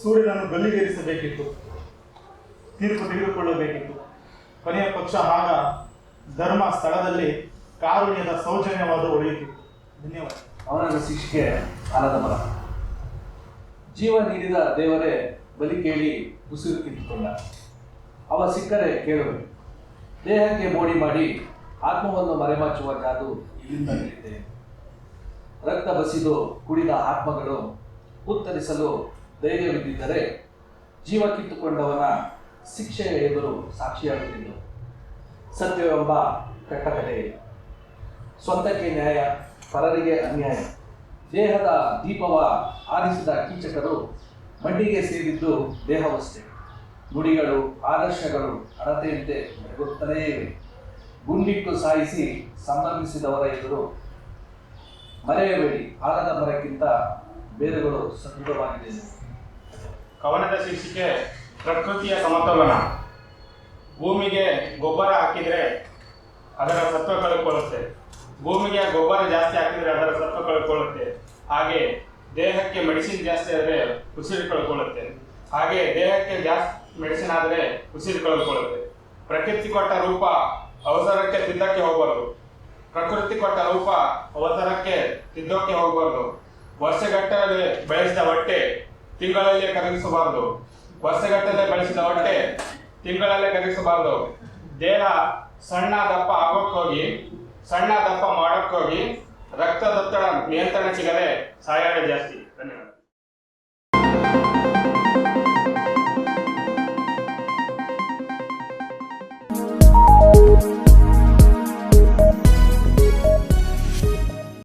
ಸೂರ್ಯನನ್ನು ಗಲ್ಲಿಗೇರಿಸಬೇಕಿತ್ತು, ತೀರ್ಪು ತೆಗೆದುಕೊಳ್ಳಬೇಕಿತ್ತು. ಕೊನೆಯ ಪಕ್ಷ ಆಗ ಧರ್ಮ ಸ್ಥಳದಲ್ಲಿ ಕಾರುಣ್ಯದ ಸೌಜನ್ಯವಾದ ಉಳಿಯುತ್ತಿತ್ತು. ಧನ್ಯವಾದ. ಅವನ ಶಿಕ್ಷೆ ಆಲದ ಮರ. ಜೀವ ನೀಡಿದ ದೇವರೇ ಬಲಿ ಕೇಳಿ ಉಸಿರು ಕಿತ್ತುಕೊಂಡ. ಅವ ಸಿಕ್ಕರೆ ಕೇಳುವೆ. ದೇಹಕ್ಕೆ ಮೋಡಿ ಮಾಡಿ ಆತ್ಮವನ್ನು ಮರೆಮಾಚುವ ಜಾದು ಇಲ್ಲಿಂದ ಹೇಳಿದೆ. ರಕ್ತ ಬಸಿದು ಕುಡಿದ ಆತ್ಮಗಳು ಉತ್ತರಿಸಲು ಧೈರ್ಯವಿದ್ದಿದ್ದರೆ ಜೀವ ಕಿತ್ತುಕೊಂಡವನ ಶಿಕ್ಷೆಯ ಎದುರು ಸಾಕ್ಷಿಯಾಗುತ್ತಿದ್ದವು. ಸತ್ಯವೆಂಬ ಕಟ್ಟಕತೆ, ಸ್ವಂತಕ್ಕೆ ನ್ಯಾಯ, ಪರರಿಗೆ ಅನ್ಯಾಯ. ದೇಹದ ದೀಪವ ಆರಿಸಿದ ಕೀಚಕರು ಮಣ್ಣಿಗೆ ಸೇರಿದ್ದು ದೇಹವಷ್ಟೇ. ನುಡಿಗಳು, ಆದರ್ಶಗಳು ಅಳತೆಯಂತೆ ಬೆಳಗುತ್ತಲೇ ಇವೆ. ಗುಂಡಿಟ್ಟು ಸಾಯಿಸಿ ಸಂಭ್ರಮಿಸಿದವರ ಎದುರು ಮರೆಯಬೇಡಿ, ಆಲದ ಮರಕ್ಕಿಂತ ಬೇರುಗಳು ಸದೃಢವಾಗಿದೆ. ಕವನದ ಶೀರ್ಷಿಕೆ ಪ್ರಕೃತಿಯ ಸಮತೋಲನ. ಭೂಮಿಗೆ ಗೊಬ್ಬರ ಹಾಕಿದರೆ ಅದರ ಸತ್ವ ಕಳೆದುಕೊಳ್ಳುತ್ತೆ. ಭೂಮಿಗೆ ಗೊಬ್ಬರ ಜಾಸ್ತಿ ಹಾಕಿದರೆ ಅದರ ಸತ್ವ ಕಳೆದುಕೊಳ್ಳುತ್ತೆ. ಹಾಗೆ ದೇಹಕ್ಕೆ ಮೆಡಿಸಿನ್ ಜಾಸ್ತಿ ಆದರೆ ಉಸಿರು ಕಳೆದುಕೊಳ್ಳುತ್ತೆ. ಹಾಗೆ ದೇಹಕ್ಕೆ ಜಾಸ್ತಿ ಮೆಡಿಸಿನ್ ಆದರೆ ಉಸಿರು ಕಳೆದುಕೊಳ್ಳುತ್ತೆ. ಪ್ರಕೃತಿ ಕೊಟ್ಟ ರೂಪ ಅವಸರಕ್ಕೆ ತಿದ್ದಕ್ಕೆ ಹೋಗಬಾರ್ದು. ಪ್ರಕೃತಿ ಕೊಟ್ಟ ರೂಪ ಅವಸರಕ್ಕೆ ತಿದ್ದೋಕೆ ಹೋಗಬಾರ್ದು. ವರ್ಷಗಟ್ಟಲೆ ಬೆಳೆಸಿದ ಹೊಟ್ಟೆ ತಿಂಗಳಲ್ಲೇ ಕರಗಿಸಬಾರ್ದು. ವರ್ಷಗಟ್ಟಲೆ ಬೆಳೆಸಿದ ಹೊಟ್ಟೆ ತಿಂಗಳಲ್ಲೇ ಕರಗಿಸಬಾರ್ದು. ದೇಹ ಸಣ್ಣ ದಪ್ಪ ಆಗೋಕ್ಕೋಗಿ, ಸಣ್ಣ ದಪ್ಪ ಮಾಡೋಕ್ಕೋಗಿ ರಕ್ತದೊತ್ತಡ ನಿಯಂತ್ರಣ ಸಿಗದೆ ಸಾಯಾಣೆ ಜಾಸ್ತಿ. ಧನ್ಯವಾದ.